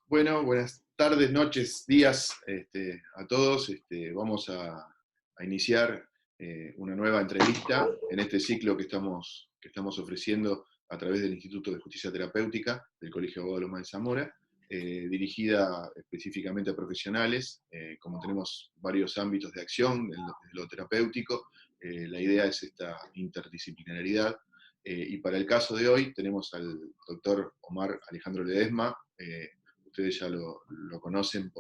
Bueno, buenas tardes, noches, días a todos. Vamos a iniciar una nueva entrevista en este ciclo que estamos ofreciendo a través del Instituto de Justicia Terapéutica del Colegio de Abogados Loma de Zamora, dirigida específicamente a profesionales. Como tenemos varios ámbitos de acción en lo terapéutico, la idea es esta interdisciplinaridad. Y para el caso de hoy tenemos al doctor Omar Alejandro Ledesma. Ustedes ya lo conocen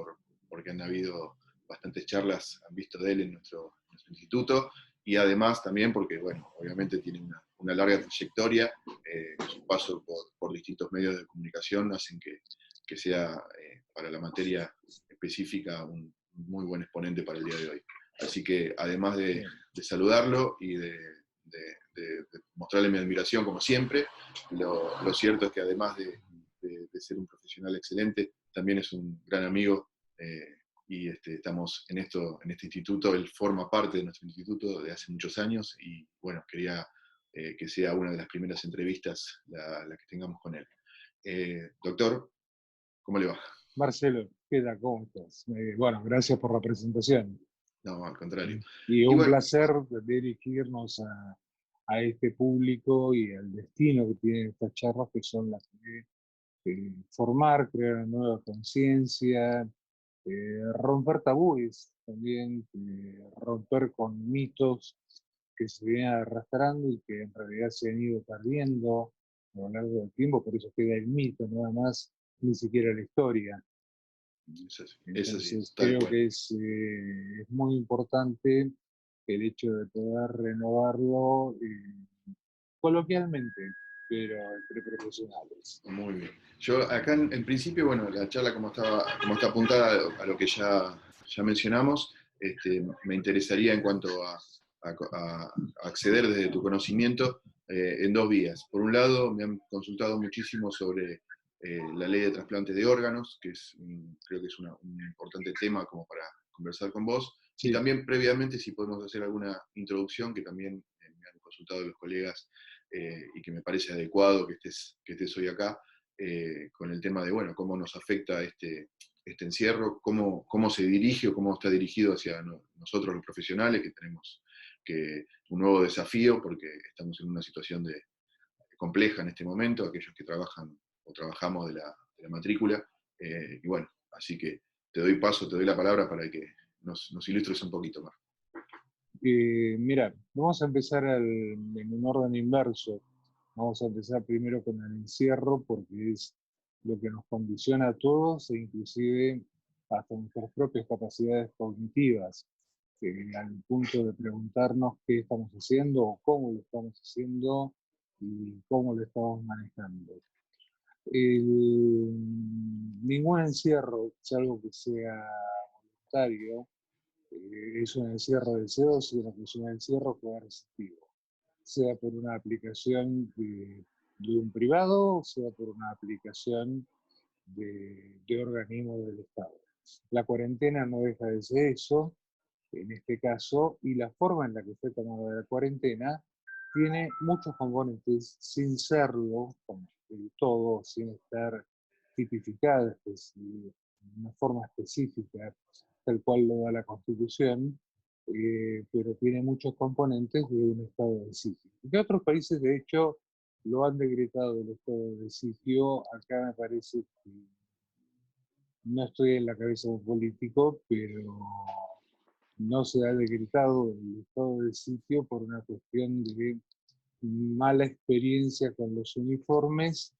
porque han habido bastantes charlas, han visto de él en nuestro instituto, y además también porque, bueno, obviamente tiene una larga trayectoria, su paso por distintos medios de comunicación hacen que sea para la materia específica un muy buen exponente para el día de hoy. Así que además de saludarlo y de mostrarle mi admiración como siempre, lo cierto es que además de ser un profesional excelente, también es un gran amigo, y estamos en este instituto. Él forma parte de nuestro instituto de hace muchos años y bueno, quería que sea una de las primeras entrevistas la que tengamos con él. Doctor, ¿cómo le va? Marcelo, ¿qué tal? ¿Cómo estás? Bueno, gracias por la presentación. No, al contrario. Y Y un bueno, placer dirigirnos a este público y al destino que tienen estas charlas, que son las de formar, crear una nueva conciencia, romper tabúes también, romper con mitos que se vienen arrastrando y que en realidad se han ido perdiendo a lo largo del tiempo, por eso queda el mito, nada más, ni siquiera la historia. es así, Entonces tal creo cual. que es muy importante el hecho de poder renovarlo coloquialmente, pero entre profesionales. Muy bien. Yo acá en principio, bueno, la charla como está apuntada a lo que ya mencionamos, me interesaría en cuanto a acceder desde tu conocimiento en dos vías. Por un lado, me han consultado muchísimo sobre la ley de trasplante de órganos, creo que es un importante tema como para conversar con vos, y Sí, también previamente si podemos hacer alguna introducción que también me han consultado los colegas, y que me parece adecuado que estés hoy acá, con el tema de, bueno, cómo nos afecta este encierro, cómo se dirige o cómo está dirigido hacia nosotros los profesionales, que tenemos un nuevo desafío porque estamos en una situación compleja en este momento, aquellos que trabajan o trabajamos de la matrícula, y bueno, así que te doy la palabra para que nos ilustres un poquito más. mira, vamos a empezar en un orden inverso. Vamos a empezar primero con el encierro porque es lo que nos condiciona a todos e inclusive hasta nuestras propias capacidades cognitivas, al punto de preguntarnos qué estamos haciendo o cómo lo estamos haciendo y cómo lo estamos manejando. Ningún encierro, salvo que sea voluntario, es un encierro deseado, sino que es un encierro coercitivo, sea por una aplicación de un privado, sea por una aplicación de organismo del Estado. La cuarentena no deja de ser eso, en este caso, y la forma en la que fue tomada la cuarentena tiene muchos componentes sin serlo, como el todo, sin estar tipificada de una forma específica, tal cual lo da la Constitución, pero tiene muchos componentes de un estado de sitio. Que otros países, de hecho, lo han decretado el estado de sitio. Acá me parece que no estoy en la cabeza de un político, pero no se ha decretado el estado de sitio por una cuestión de mala experiencia con los uniformes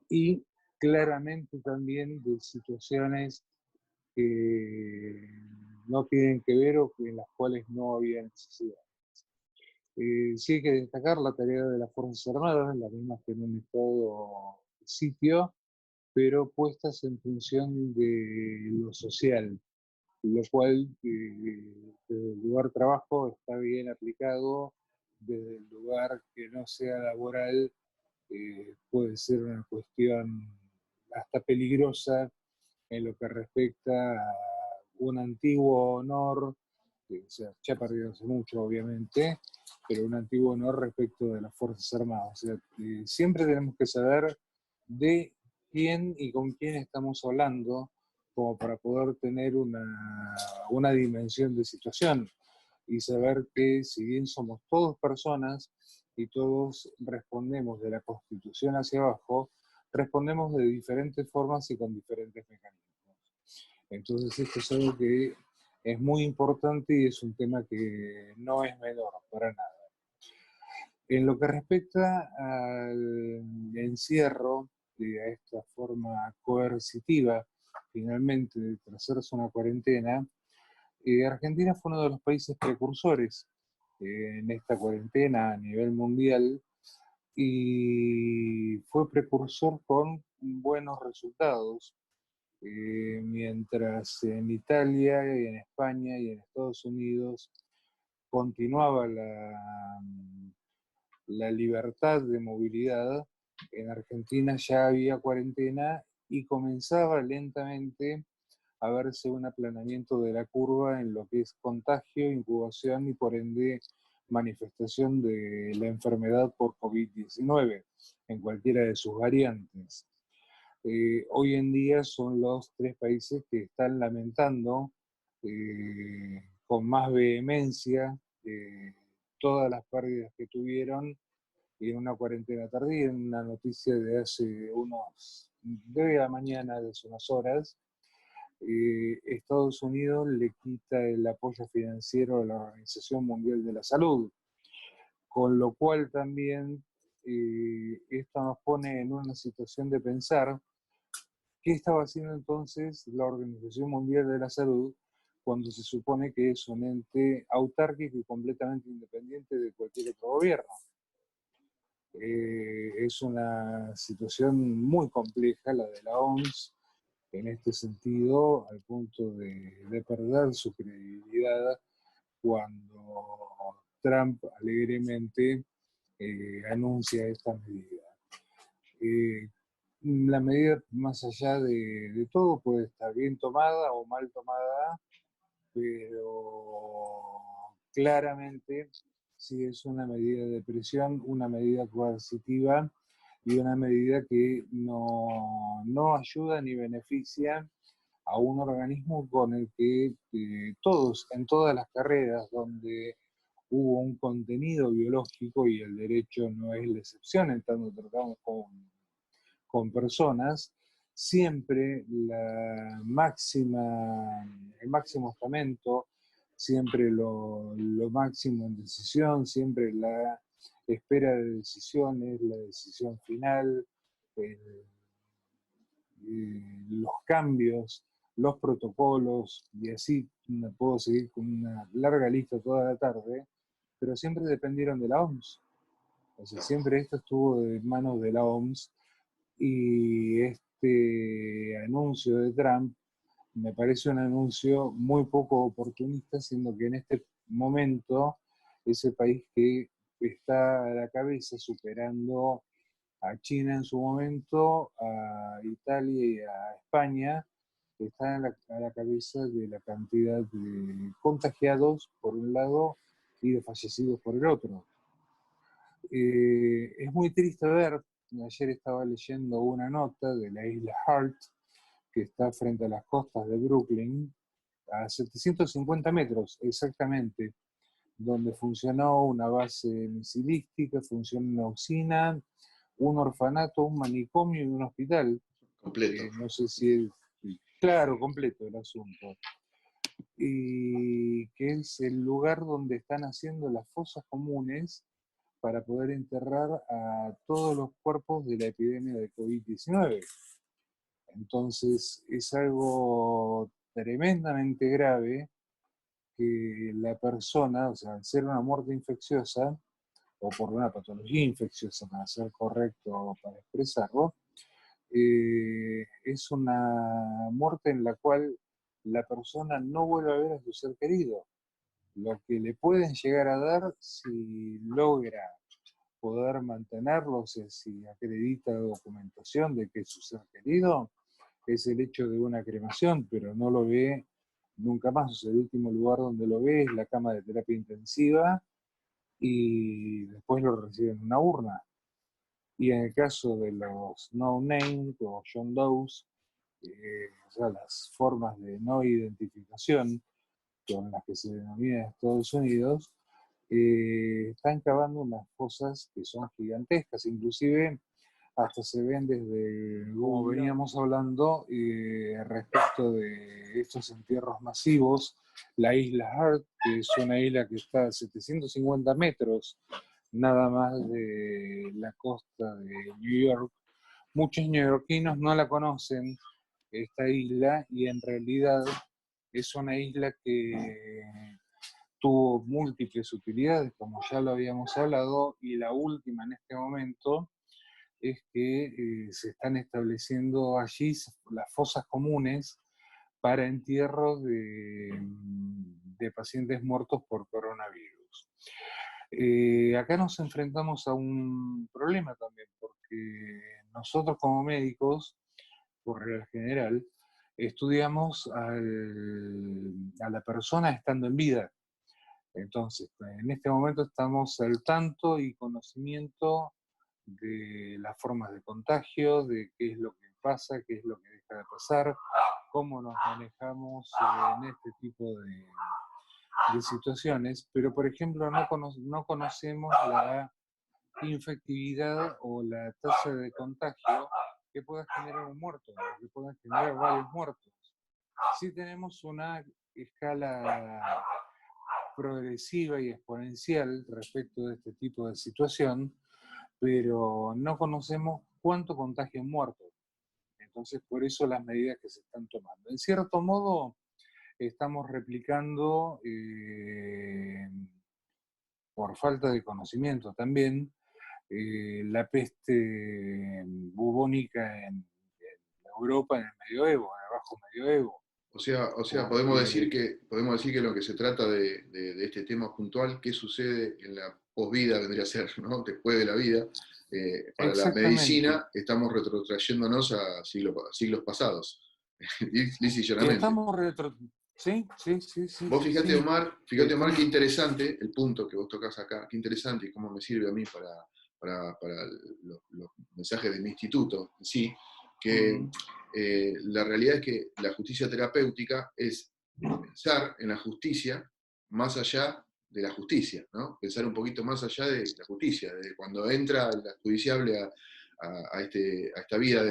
y claramente también de situaciones que no tienen que ver o en las cuales no había necesidad. Sí hay que destacar la tarea de las Fuerzas Armadas, las mismas que en un estado de sitio, pero puestas en función de lo social, lo cual desde el lugar de trabajo está bien aplicado, desde el lugar que no sea laboral puede ser una cuestión hasta peligrosa en lo que respecta a un antiguo honor, que se ha perdido hace mucho obviamente, pero un antiguo honor respecto de las Fuerzas Armadas. O sea, siempre tenemos que saber de quién y con quién estamos hablando, como para poder tener una dimensión de situación y saber que si bien somos todos personas y todos respondemos de la Constitución hacia abajo, respondemos de diferentes formas y con diferentes mecanismos. Entonces esto es algo que es muy importante y es un tema que no es menor para nada. En lo que respecta al encierro, a esta forma coercitiva, finalmente, de trazarse una cuarentena, Argentina fue uno de los países precursores en esta cuarentena a nivel mundial y fue precursor con buenos resultados, mientras en Italia, y en España y en Estados Unidos continuaba la libertad de movilidad. En Argentina ya había cuarentena y comenzaba lentamente a verse un aplanamiento de la curva en lo que es contagio, incubación y por ende manifestación de la enfermedad por COVID-19 en cualquiera de sus variantes. Hoy en día son los 3 países que están lamentando con más vehemencia todas las pérdidas que tuvieron en una cuarentena tardía. En una noticia de hace de la mañana, de hace unas horas, Estados Unidos le quita el apoyo financiero a la Organización Mundial de la Salud, con lo cual también esto nos pone en una situación de pensar qué estaba haciendo entonces la Organización Mundial de la Salud cuando se supone que es un ente autárquico y completamente independiente de cualquier otro gobierno. Es una situación muy compleja la de la OMS en este sentido, al punto de perder su credibilidad cuando Trump alegremente anuncia esta medida. La medida, más allá de todo, puede estar bien tomada o mal tomada, pero claramente sí es una medida de presión, una medida coercitiva y una medida que no ayuda ni beneficia a un organismo con el que todos, en todas las carreras donde hubo un contenido biológico, y el derecho no es la excepción, en tanto tratamos con personas, siempre el máximo estamento, siempre lo máximo en decisión, siempre la espera de decisiones, la decisión final, eh, los cambios, los protocolos, y así puedo seguir con una larga lista toda la tarde, pero siempre dependieron de la OMS. O sea, siempre esto estuvo en manos de la OMS, y este anuncio de Trump me parece un anuncio muy poco oportunista, siendo que en este momento es el país que está a la cabeza, superando a China en su momento, a Italia y a España, que están a la cabeza de la cantidad de contagiados por un lado y de fallecidos por el otro. Es muy triste ver, ayer estaba leyendo una nota de la isla Hart, que está frente a las costas de Brooklyn, a 750 metros exactamente, donde funcionó una base misilística, funcionó una usina, un orfanato, un manicomio y un hospital. Completo. No sé si es claro, completo el asunto. Y que es el lugar donde están haciendo las fosas comunes para poder enterrar a todos los cuerpos de la epidemia de COVID-19. Entonces es algo tremendamente grave que la persona, o sea, al ser una muerte infecciosa, o por una patología infecciosa, para ser correcto, para expresarlo, es una muerte en la cual la persona no vuelve a ver a su ser querido. Lo que le pueden llegar a dar si logra poder mantenerlo, o sea, si acredita documentación de que es su ser querido, es el hecho de una cremación, pero no lo ve nunca más. O sea, el último lugar donde lo ve es la cama de terapia intensiva y después lo recibe en una urna. Y en el caso de los no name o John Doe's, o sea, las formas de no identificación con las que se denomina Estados Unidos, están cavando unas fosas que son gigantescas, inclusive hasta se ven desde, como veníamos hablando, respecto de estos entierros masivos, la isla Hart, que es una isla que está a 750 metros nada más de la costa de New York. Muchos neoyorquinos no la conocen, esta isla, y en realidad es una isla que tuvo múltiples utilidades, como ya lo habíamos hablado, y la última en este momento es que se están estableciendo allí las fosas comunes para entierro de pacientes muertos por coronavirus. Acá nos enfrentamos a un problema también, porque nosotros como médicos, por regla general, estudiamos a la persona estando en vida. Entonces, en este momento estamos al tanto y conocimiento de las formas de contagio, de qué es lo que pasa, qué es lo que deja de pasar, cómo nos manejamos en este tipo de situaciones, pero por ejemplo no conocemos la infectividad o la tasa de contagio que pueda generar un muerto, o que pueda generar varios muertos. Sí tenemos una escala progresiva y exponencial respecto de este tipo de situación, pero no conocemos cuánto contagian muertos. Entonces, por eso las medidas que se están tomando. En cierto modo, estamos replicando, por falta de conocimiento también, la peste bubónica en Europa en el medioevo, en el bajo medioevo. O sea, Porque podemos decir que lo que se trata de este tema puntual, qué sucede en la posvida, vendría a ser, ¿no? Después de la vida, para la exactamente. medicina estamos retrotrayéndonos a siglos pasados, lisa y Y llanamente. estamos retro... Sí, sí, sí, sí, Vos sí, sí. fíjate Omar, qué Estamos... interesante el punto que vos tocas acá, qué interesante y cómo me sirve a mí para los mensajes de mi instituto, sí, que la realidad es que la justicia terapéutica es pensar en la justicia más allá de la justicia, ¿no? Pensar un poquito más allá de la justicia, de cuando entra la judiciable a esta vida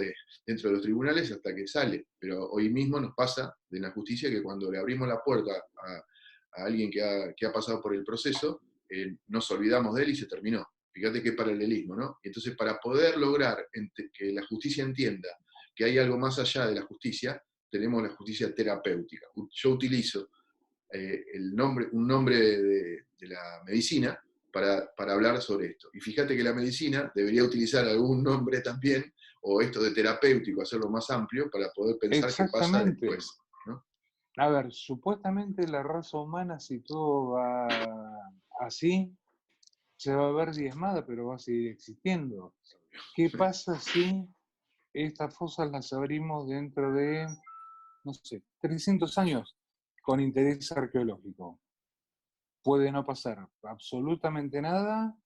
dentro de los tribunales hasta que sale. Pero hoy mismo nos pasa de la justicia que cuando le abrimos la puerta a alguien que ha pasado por el proceso, nos olvidamos de él y se terminó. Fíjate qué paralelismo, ¿no? Y entonces, para poder lograr que la justicia entienda que hay algo más allá de la justicia, tenemos la justicia terapéutica. Yo utilizo un nombre de la medicina para hablar sobre esto. Y fíjate que la medicina debería utilizar algún nombre también, o esto de terapéutico, hacerlo más amplio, para poder pensar qué pasa Exactamente. después, ¿no? A ver, supuestamente la raza humana, si todo va así, se va a ver diezmada, pero va a seguir existiendo. ¿Qué pasa si estas fosas las abrimos dentro de, no sé, 300 años con interés arqueológico? Puede no pasar absolutamente nada,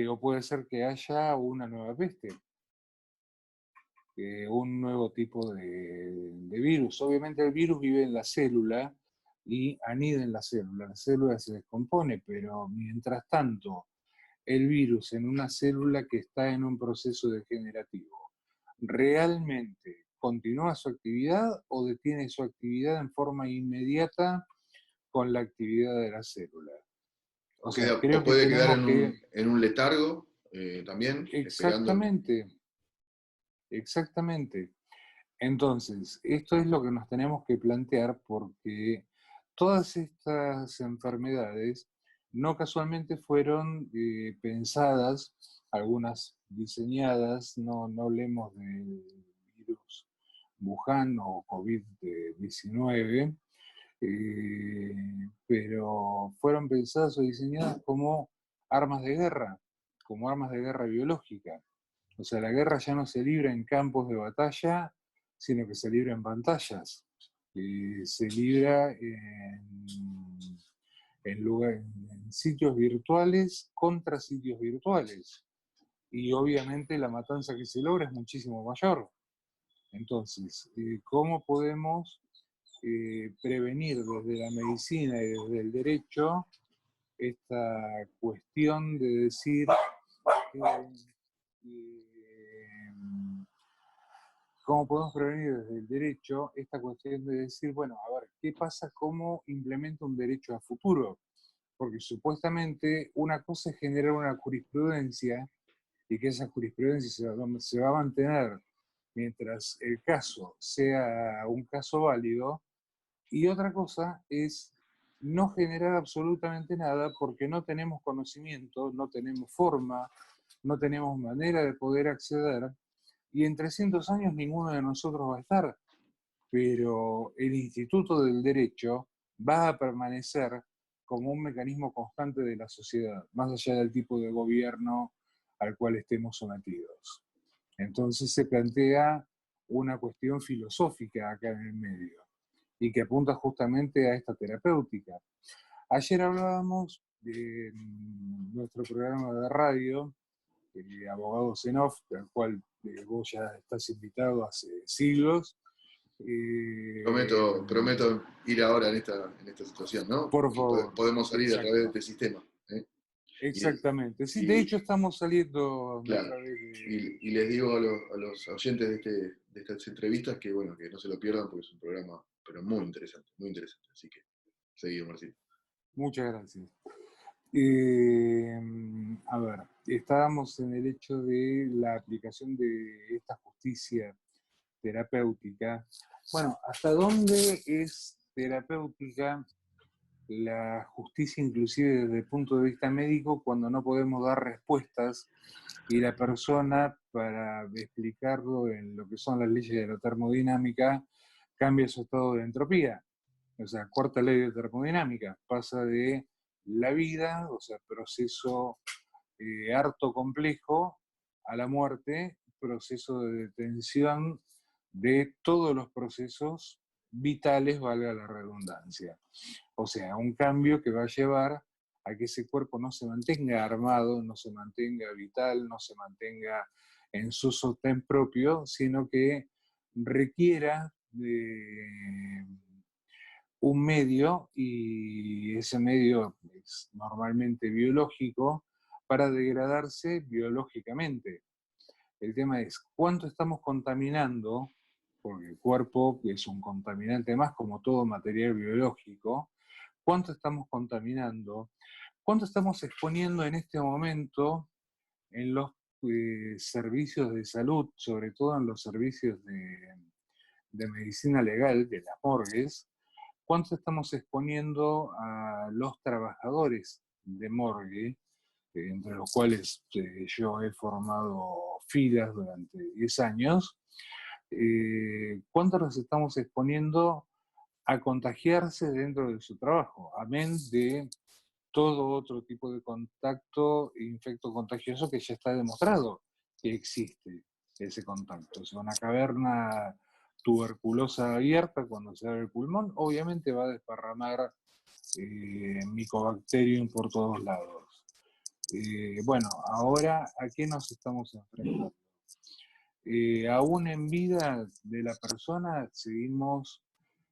o puede ser que haya una nueva peste, un nuevo tipo de virus. Obviamente el virus vive en la célula y anida en la célula se descompone, pero mientras tanto el virus en una célula que está en un proceso degenerativo, ¿realmente continúa su actividad o detiene su actividad en forma inmediata con la actividad de la célula? O sea, O creo que puede quedar tenemos que... en un letargo también, esperando. Exactamente, exactamente. Entonces, esto es lo que nos tenemos que plantear porque todas estas enfermedades no casualmente fueron pensadas, algunas diseñadas, no hablemos del virus Wuhan o COVID-19, pero fueron pensadas o diseñadas como armas de guerra biológica. O sea, la guerra ya no se libra en campos de batalla, sino que se libra en pantallas. Se libra en sitios virtuales contra sitios virtuales. y obviamente la matanza que se logra es muchísimo mayor. Entonces, ¿cómo podemos prevenir desde la medicina y desde el derecho esta cuestión de decir cómo podemos prevenir desde el derecho esta cuestión de decir, bueno, a ver, ¿qué pasa? ¿Cómo implementa un derecho a futuro? Porque supuestamente una cosa es generar una jurisprudencia y que esa jurisprudencia se va a mantener mientras el caso sea un caso válido, y otra cosa es no generar absolutamente nada porque no tenemos conocimiento, no tenemos forma, no tenemos manera de poder acceder, y en 300 años ninguno de nosotros va a estar, pero el Instituto del Derecho va a permanecer como un mecanismo constante de la sociedad, más allá del tipo de gobierno al cual estemos sometidos. Entonces se plantea una cuestión filosófica acá en el medio y que apunta justamente a esta terapéutica. Ayer hablábamos de nuestro programa de radio, Abogados en Off, al cual vos ya estás invitado hace siglos. Prometo ir ahora en esta situación, ¿no? Por Y favor. podemos salir a través de Exacto. este sistema. Exactamente. Sí, de Y, hecho estamos saliendo a claro, través de... y les digo a los oyentes de estas entrevistas que, bueno, que no se lo pierdan porque es un programa, pero muy interesante, muy interesante. Así que, seguido, Marcelo. Muchas gracias. A ver, estábamos en el hecho de la aplicación de esta justicia terapéutica. Bueno, ¿hasta dónde es terapéutica la justicia inclusive desde el punto de vista médico cuando no podemos dar respuestas y la persona, para explicarlo en lo que son las leyes de la termodinámica, cambia su estado de entropía? O sea, cuarta ley de termodinámica, pasa de la vida, o sea, proceso harto complejo, a la muerte, proceso de detención de todos los procesos vitales, valga la redundancia. O sea, un cambio que va a llevar a que ese cuerpo no se mantenga armado, no se mantenga vital, no se mantenga en su sostén propio, sino que requiera de un medio, y ese medio es normalmente biológico, para degradarse biológicamente. El tema es cuánto estamos contaminando, porque el cuerpo es un contaminante más como todo material biológico, cuánto estamos contaminando, cuánto estamos exponiendo en este momento en los servicios de salud, sobre todo en los servicios de medicina legal, de las morgues, cuánto estamos exponiendo a los trabajadores de morgue, entre los cuales yo he formado filas durante 10 años, cuánto los estamos exponiendo a contagiarse dentro de su trabajo, amén de todo otro tipo de contacto infecto contagioso que ya está demostrado que existe ese contacto. O sea, una caverna tuberculosa abierta, cuando se abre el pulmón, obviamente va a desparramar Mycobacterium por todos lados. Bueno, ahora, ¿a qué nos estamos enfrentando? Aún en vida de la persona, seguimos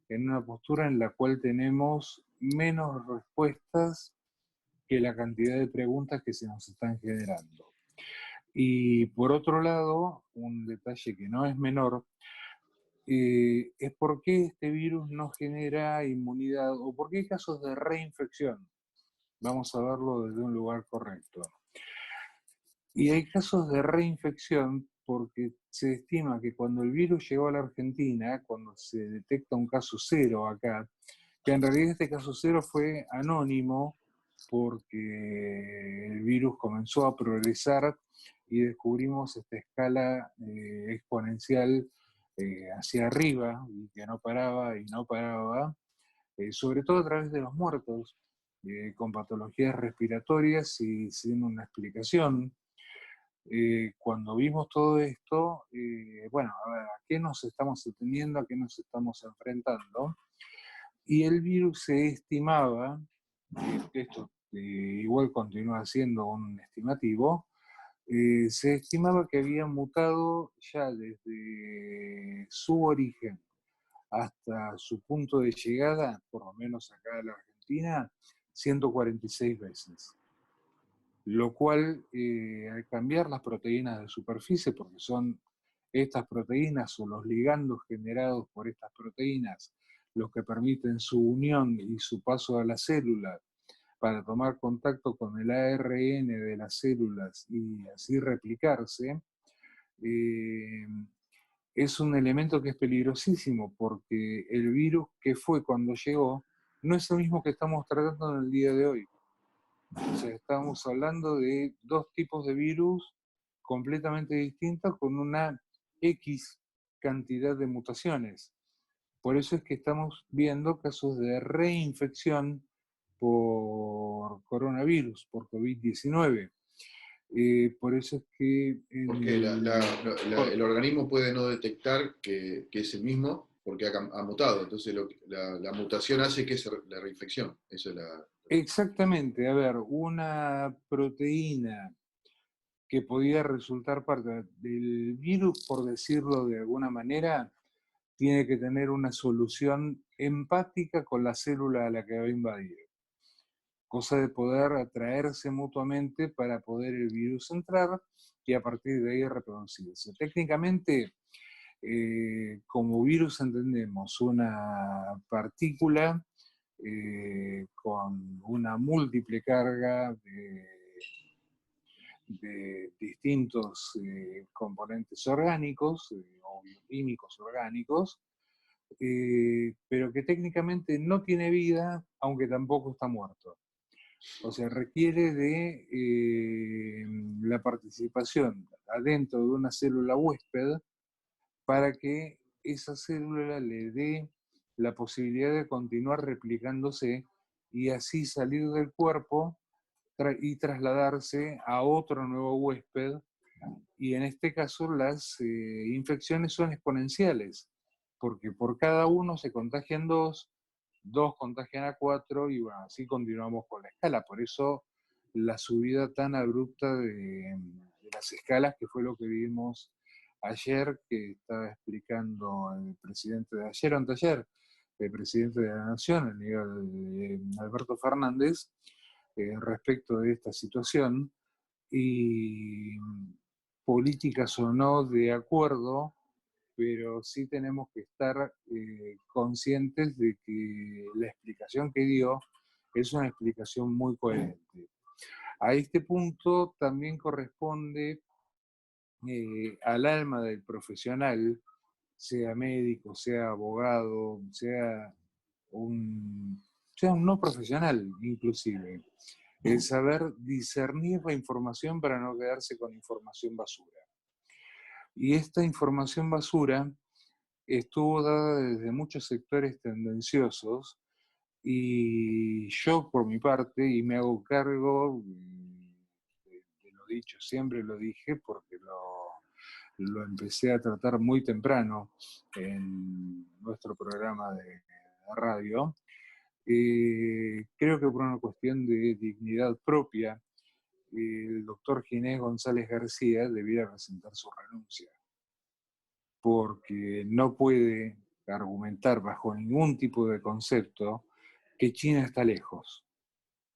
en una postura en la cual tenemos menos respuestas que la cantidad de preguntas que se nos están generando. Y por otro lado, un detalle que no es menor, es por qué este virus no genera inmunidad o por qué hay casos de reinfección. Vamos a verlo desde un lugar correcto. Y hay casos de reinfección porque se estima que cuando el virus llegó a la Argentina, cuando se detecta un caso cero acá, que en realidad este caso cero fue anónimo porque el virus comenzó a progresar y descubrimos esta escala exponencial hacia arriba y que no paraba y no paraba, sobre todo a través de los muertos, con patologías respiratorias y sin una explicación. Cuando vimos todo esto, bueno, a ver, ¿a qué nos estamos atendiendo? ¿A qué nos estamos enfrentando? Y el virus se estimaba, esto igual continúa siendo un estimativo, Se estimaba que había mutado ya desde su origen hasta su punto de llegada, por lo menos acá en la Argentina, 146 veces. Lo cual, al cambiar las proteínas de superficie, porque son estas proteínas o los ligandos generados por estas proteínas los que permiten su unión y su paso a la célula para tomar contacto con el ARN de las células y así replicarse, eh, es un elemento que es peligrosísimo porque el virus que fue cuando llegó no es el mismo que estamos tratando en el día de hoy. O sea, estamos hablando de dos tipos de virus completamente distintos con una X cantidad de mutaciones. Por eso es que estamos viendo casos de reinfección por coronavirus, por COVID-19. Por eso es que Porque el organismo puede no detectar que es el mismo porque ha mutado. Entonces la mutación hace que es la reinfección. Eso es exactamente, a ver, una proteína que podía resultar parte del virus, por decirlo de alguna manera, tiene que tener una solución empática con la célula a la que va a invadir. Cosa de poder atraerse mutuamente para poder el virus entrar y a partir de ahí reproducirse. Técnicamente, como virus entendemos una partícula con una múltiple carga de distintos componentes orgánicos o bioquímicos orgánicos, pero que técnicamente no tiene vida, aunque tampoco está muerto. O sea, requiere de la participación adentro de una célula huésped para que esa célula le dé la posibilidad de continuar replicándose y así salir del cuerpo y trasladarse a otro nuevo huésped. Y en este caso las infecciones son exponenciales, porque por cada uno se contagian dos contagian a cuatro y bueno, así continuamos con la escala. Por eso la subida tan abrupta de las escalas, que fue lo que vimos ayer, que estaba explicando el presidente de ayer o anteayer, el presidente de la Nación, el nivel Alberto Fernández, respecto de esta situación. Y políticas o no de acuerdo, pero sí tenemos que estar conscientes de que la explicación que dio es una explicación muy coherente. A este punto también corresponde al alma del profesional, sea médico, sea abogado, sea un no profesional inclusive, el saber discernir la información para no quedarse con información basura. Y esta información basura estuvo dada desde muchos sectores tendenciosos y yo por mi parte, y me hago cargo de lo dicho, siempre lo dije porque lo empecé a tratar muy temprano en nuestro programa de radio, creo que por una cuestión de dignidad propia, el doctor Ginés González García debiera presentar su renuncia, porque no puede argumentar bajo ningún tipo de concepto que China está lejos.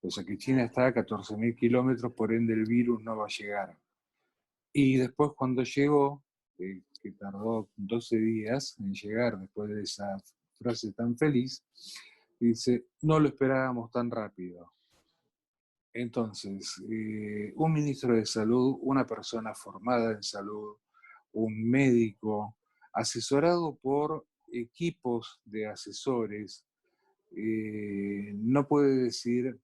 O sea, que China está a 14.000 kilómetros, por ende el virus no va a llegar. Y después cuando llegó, que tardó 12 días en llegar después de esa frase tan feliz, dice, no lo esperábamos tan rápido. Entonces, un ministro de salud, una persona formada en salud, un médico, asesorado por equipos de asesores, no puede decir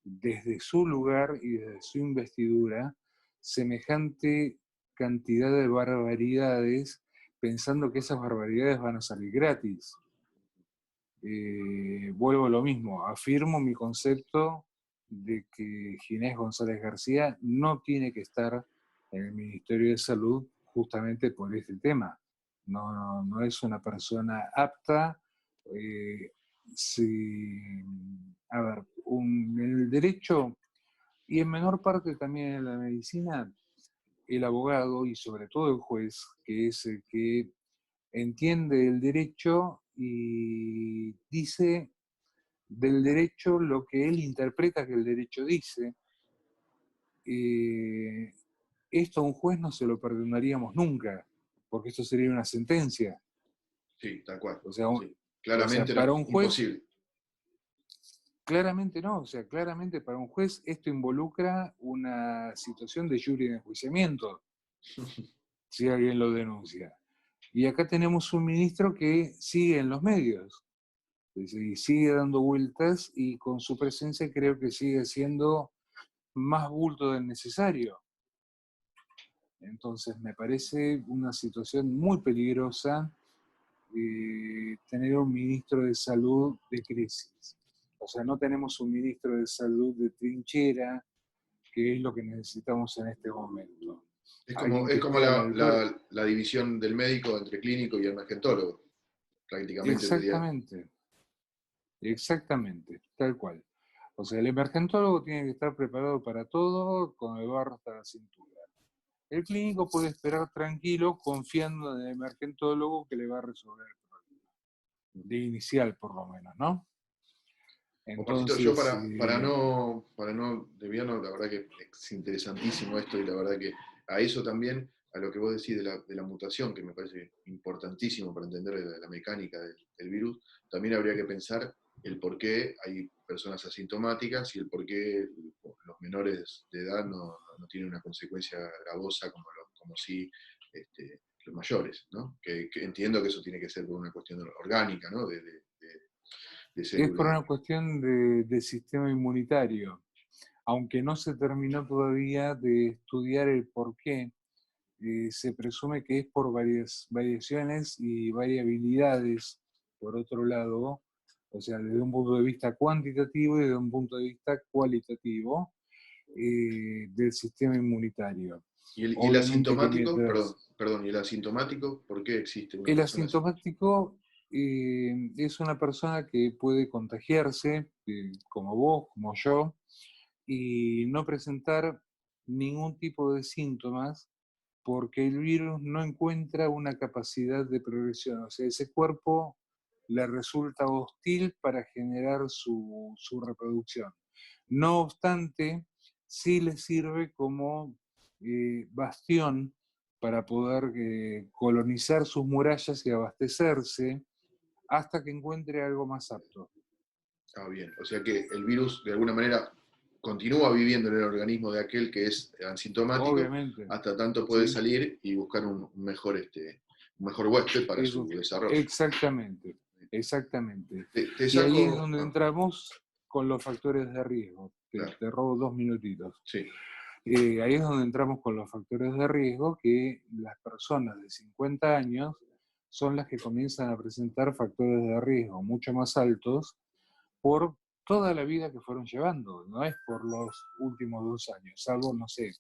desde su lugar y desde su investidura semejante cantidad de barbaridades pensando que esas barbaridades van a salir gratis. Vuelvo a lo mismo, afirmo mi concepto de que Ginés González García no tiene que estar en el Ministerio de Salud justamente por este tema. No es una persona apta. Si, a ver, en el derecho y en menor parte también en la medicina, el abogado y sobre todo el juez, que es el que entiende el derecho y dice del derecho lo que él interpreta que el derecho dice. Esto a un juez no se lo perdonaríamos nunca, porque esto sería una sentencia. Sí, tal cual. O sea, Sí. Claramente no, para un juez, imposible. claramente no. O sea, claramente para un juez esto involucra una situación de jury de enjuiciamiento, si alguien lo denuncia. Y acá tenemos un ministro que sigue en los medios, y sigue dando vueltas y con su presencia creo que sigue siendo más bulto del necesario. Entonces me parece una situación muy peligrosa tener un ministro de salud de crisis. O sea, no tenemos un ministro de salud de trinchera, que es lo que necesitamos en este momento. Alguien Es que como esté a la altura. la división del médico entre clínico y emergentólogo. Prácticamente te diría. Exactamente, exactamente, tal cual. O sea, el emergentólogo tiene que estar preparado para todo con el barro hasta la cintura. El clínico puede esperar tranquilo, confiando en el emergentólogo que le va a resolver el problema. De inicial, por lo menos, ¿no? Omarcito, yo Entonces, para no desviarnos, la verdad que es interesantísimo esto y la verdad que a eso también, a lo que vos decís de la mutación, que me parece importantísimo para entender la mecánica del virus, también habría que pensar el por qué hay personas asintomáticas y el por qué los menores de edad no tienen una consecuencia gravosa como si los mayores, ¿no? Que entiendo que eso tiene que ser por una cuestión orgánica, ¿no? De es por células. una cuestión de sistema inmunitario. Aunque no se terminó todavía de estudiar el por qué, se presume que es por varias variaciones y variabilidades, por otro lado, o sea, desde un punto de vista cuantitativo y desde un punto de vista cualitativo del sistema inmunitario. Y el Obviamente que asintomático, mientras perdón, y el asintomático, ¿por qué existe una el persona asintomática? asintomático es una persona que puede contagiarse, como vos, como yo, y no presentar ningún tipo de síntomas porque el virus no encuentra una capacidad de progresión. O sea, ese cuerpo le resulta hostil para generar su reproducción. No obstante, sí le sirve como bastión para poder colonizar sus murallas y abastecerse hasta que encuentre algo más apto. Ah, bien. O sea que el virus de alguna manera continúa viviendo en el organismo de aquel que es asintomático, Obviamente, hasta tanto puede ¿sí? salir y buscar un mejor huésped para su Eso, desarrollo. exactamente, exactamente. Te Y ahí es saco. donde entramos con los factores de riesgo. Claro, Te robo 2 minutitos. sí. Ahí es donde entramos con los factores de riesgo, que las personas de 50 años son las que comienzan a presentar factores de riesgo mucho más altos por toda la vida que fueron llevando, no es por los últimos 2 años, salvo, no sé,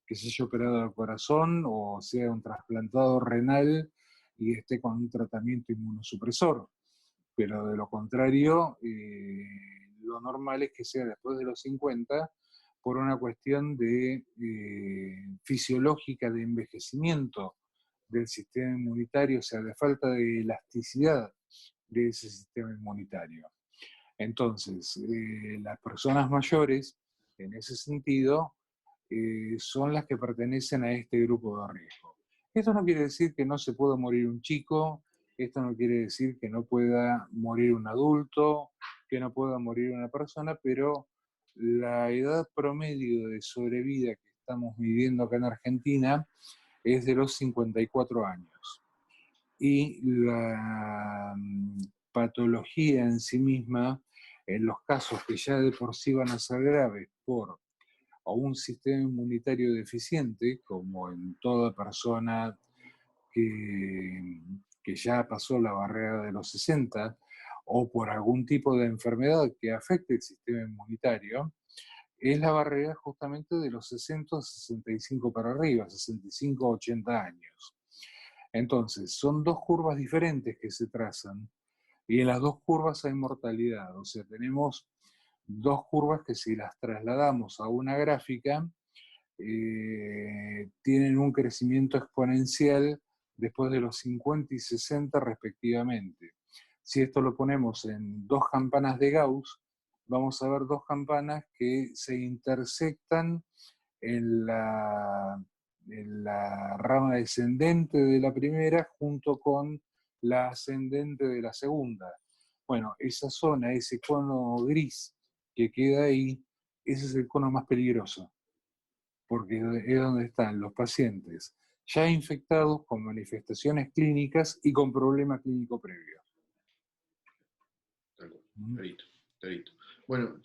que se haya operado el corazón o sea un trasplantado renal y esté con un tratamiento inmunosupresor. Pero de lo contrario, lo normal es que sea después de los 50 por una cuestión de fisiológica de envejecimiento del sistema inmunitario, o sea, de falta de elasticidad de ese sistema inmunitario. Entonces, las personas mayores, en ese sentido, son las que pertenecen a este grupo de riesgo. Esto no quiere decir que no se pueda morir un chico, esto no quiere decir que no pueda morir un adulto, que no pueda morir una persona, pero la edad promedio de sobrevida que estamos viviendo acá en Argentina es de los 54 años. Y la patología en sí misma, en los casos que ya de por sí van a ser graves por o un sistema inmunitario deficiente, como en toda persona que ya pasó la barrera de los 60, o por algún tipo de enfermedad que afecte el sistema inmunitario, es la barrera justamente de los 60 a 65 para arriba, 65 a 80 años. Entonces, son dos curvas diferentes que se trazan y en las dos curvas hay mortalidad. O sea, tenemos dos curvas que si las trasladamos a una gráfica, tienen un crecimiento exponencial después de los 50 y 60 respectivamente. Si esto lo ponemos en dos campanas de Gauss, vamos a ver dos campanas que se intersectan en la rama descendente de la primera junto con la ascendente de la segunda. Bueno, esa zona, ese cono gris que queda ahí, ese es el cono más peligroso, porque es donde están los pacientes ya infectados con manifestaciones clínicas y con problema clínico previo. Clarito, clarito. Bueno,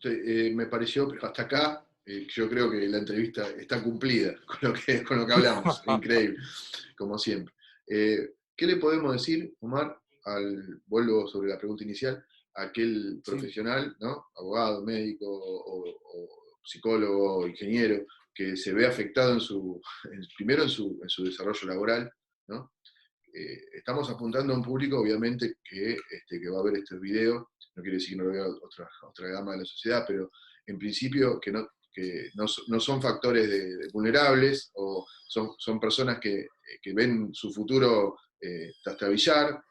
me pareció, pero hasta acá, yo creo que la entrevista está cumplida con lo que hablamos. Increíble, como siempre. ¿Qué le podemos decir, Omar, vuelvo sobre la pregunta inicial, a aquel profesional, ¿no? Abogado, médico o psicólogo, ingeniero, que se ve afectado primero en su desarrollo laboral, ¿no? Estamos apuntando a un público, obviamente, que va a ver este video. No quiere decir que no lo vea otra gama de la sociedad, pero en principio que no son factores vulnerables, o son personas que ven su futuro trastabillar,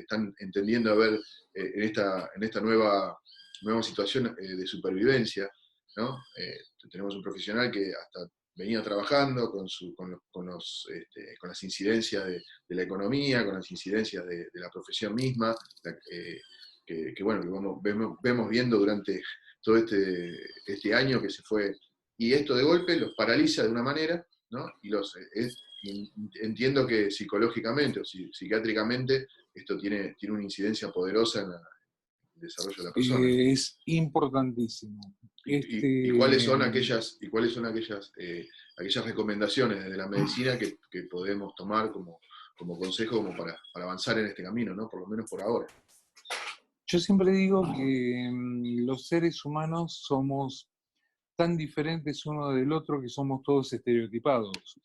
están entendiendo a ver en esta nueva situación de supervivencia, ¿no? Tenemos un profesional que hasta venía trabajando con las incidencias de la economía, con las incidencias de la profesión misma, que vemos viendo durante todo este año que se fue. Y esto de golpe los paraliza de una manera, ¿no? Entiendo que psicológicamente o psiquiátricamente esto tiene una incidencia poderosa en el desarrollo de la persona. Es importantísimo. ¿Y cuáles son aquellas recomendaciones desde la medicina que podemos tomar como consejo como para avanzar en este camino, ¿no? Por lo menos por ahora? Yo siempre digo que los seres humanos somos tan diferentes uno del otro que somos todos estereotipados.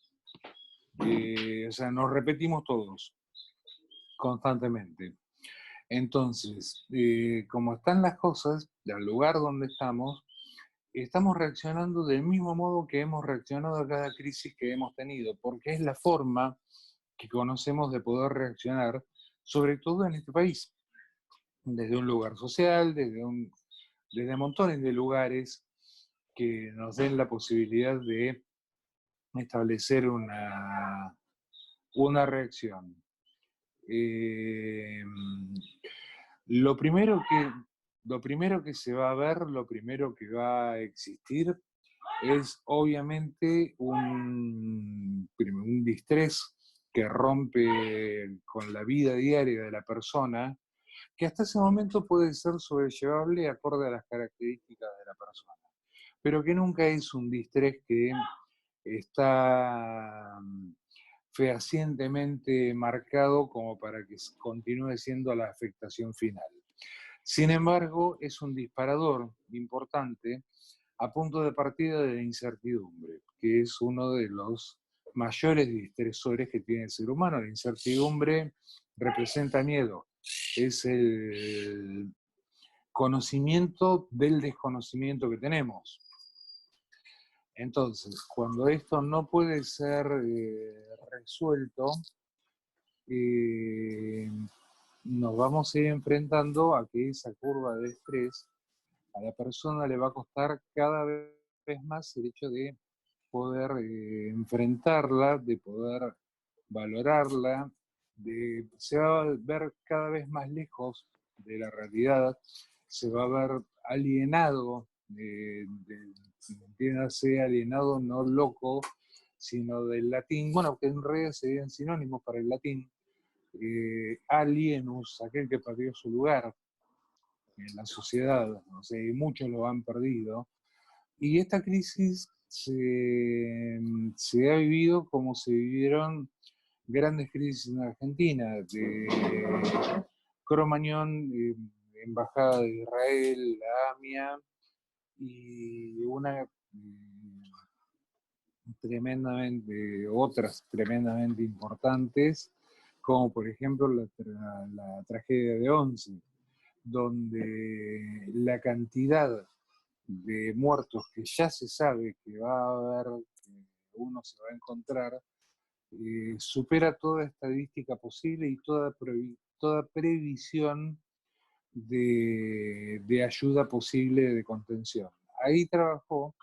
O sea, nos repetimos todos constantemente. Entonces, como están las cosas, al lugar donde estamos reaccionando del mismo modo que hemos reaccionado a cada crisis que hemos tenido, porque es la forma que conocemos de poder reaccionar, sobre todo en este país, desde un lugar social, desde montones de lugares que nos den la posibilidad de establecer una reacción. Lo primero que se va a ver, lo primero que va a existir, es obviamente un distrés que rompe con la vida diaria de la persona, que hasta ese momento puede ser sobrellevable acorde a las características de la persona, pero que nunca es un distrés que está fehacientemente marcado como para que continúe siendo la afectación final. Sin embargo, es un disparador importante a punto de partida de la incertidumbre, que es uno de los mayores distresores que tiene el ser humano. La incertidumbre representa miedo, es el conocimiento del desconocimiento que tenemos. Entonces, cuando esto no puede ser resuelto, nos vamos a ir enfrentando a que esa curva de estrés a la persona le va a costar cada vez más el hecho de poder enfrentarla, de poder valorarla, se va a ver cada vez más lejos de la realidad, se va a ver alienado, entiéndase alienado no loco, sino del latín, bueno, que en realidad serían sinónimos para el latín, alienus, aquel que perdió su lugar en la sociedad, o sea, y muchos lo han perdido. Y esta crisis se ha vivido como se vivieron grandes crisis en Argentina, de Cromañón, Embajada de Israel, la AMIA, y otras tremendamente importantes, como por ejemplo la tragedia de Once, donde la cantidad de muertos que ya se sabe que va a haber se va a encontrar, supera toda estadística posible y toda previsión de ayuda posible de contención. Ahí trabajó,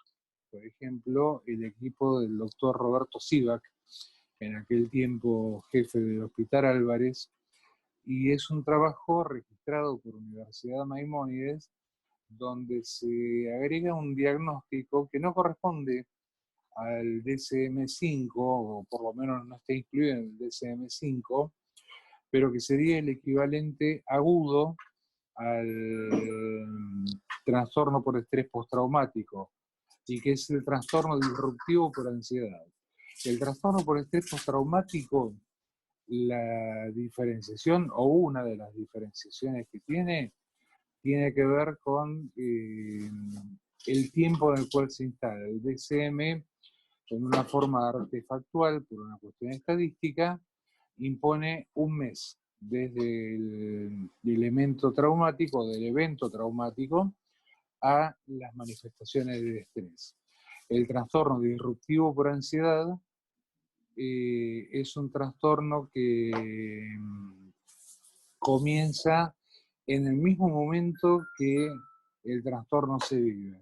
por ejemplo, el equipo del doctor Roberto Sivak, en aquel tiempo jefe del Hospital Álvarez, y es un trabajo registrado por Universidad Maimónides, donde se agrega un diagnóstico que no corresponde al DSM-5, o por lo menos no está incluido en el DSM-5, pero que sería el equivalente agudo al trastorno por estrés postraumático, y que es el trastorno disruptivo por ansiedad. El trastorno por estrés postraumático, la diferenciación, o una de las diferenciaciones que tiene que ver con el tiempo en el cual se instala. El DSM, en una forma artefactual, por una cuestión estadística, impone un mes desde el elemento traumático, del evento traumático, a las manifestaciones de estrés. El trastorno disruptivo por ansiedad es un trastorno que comienza en el mismo momento que el trastorno se vive.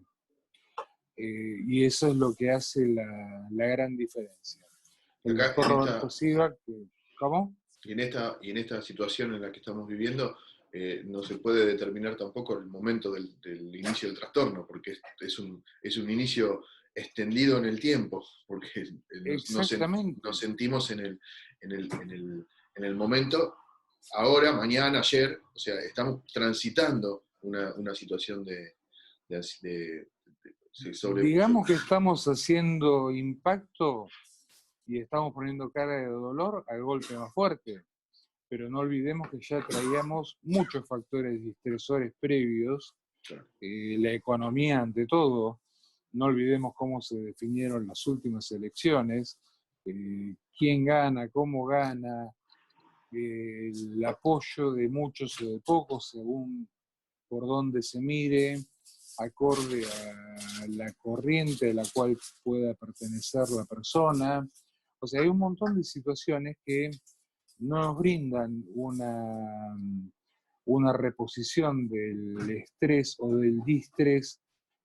Y eso es lo que hace la gran diferencia. El Acá, doctor Roberto Sivak, ¿cómo? Y en esta situación en la que estamos viviendo, no se puede determinar tampoco el momento del inicio del trastorno, porque es un inicio extendido en el tiempo, porque nos sentimos en el momento, ahora, mañana, ayer, o sea, estamos transitando una situación Digamos que estamos haciendo impacto y estamos poniendo cara de dolor al golpe más fuerte, pero no olvidemos que ya traíamos muchos factores distresores previos, la economía ante todo, no olvidemos cómo se definieron las últimas elecciones, quién gana, cómo gana, el apoyo de muchos o de pocos según por dónde se mire, acorde a la corriente a la cual pueda pertenecer la persona. O sea, hay un montón de situaciones que no nos brindan una reposición del estrés o del distrés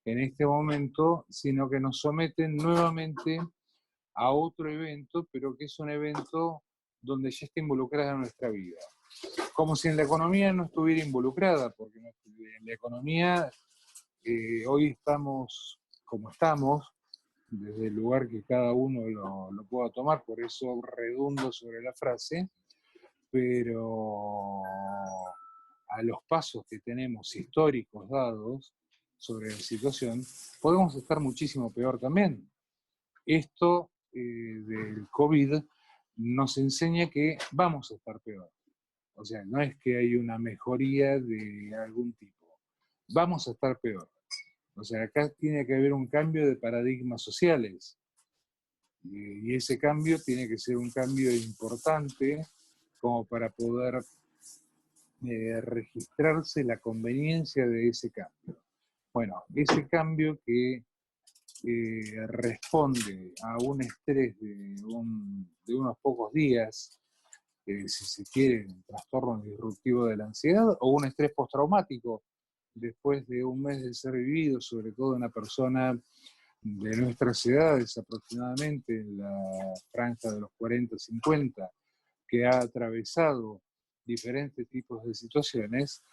en este momento, sino que nos someten nuevamente a otro evento, pero que es un evento donde ya está involucrada nuestra vida. Como si en la economía no estuviera involucrada, porque en la economía hoy estamos como estamos, desde el lugar que cada uno lo pueda tomar, por eso redundo sobre la frase, pero a los pasos que tenemos históricos dados sobre la situación, podemos estar muchísimo peor también. Esto del COVID nos enseña que vamos a estar peor. O sea, no es que hay una mejoría de algún tipo. Vamos a estar peor. O sea, acá tiene que haber un cambio de paradigmas sociales. Y ese cambio tiene que ser un cambio importante como para poder registrarse la conveniencia de ese cambio. Bueno, ese cambio que responde a un estrés de unos pocos días, si se quiere, un trastorno disruptivo de la ansiedad, o un estrés postraumático después de un mes de ser vivido, sobre todo una persona de nuestras edades, aproximadamente en la franja de los 40-50, que ha atravesado diferentes tipos de situaciones,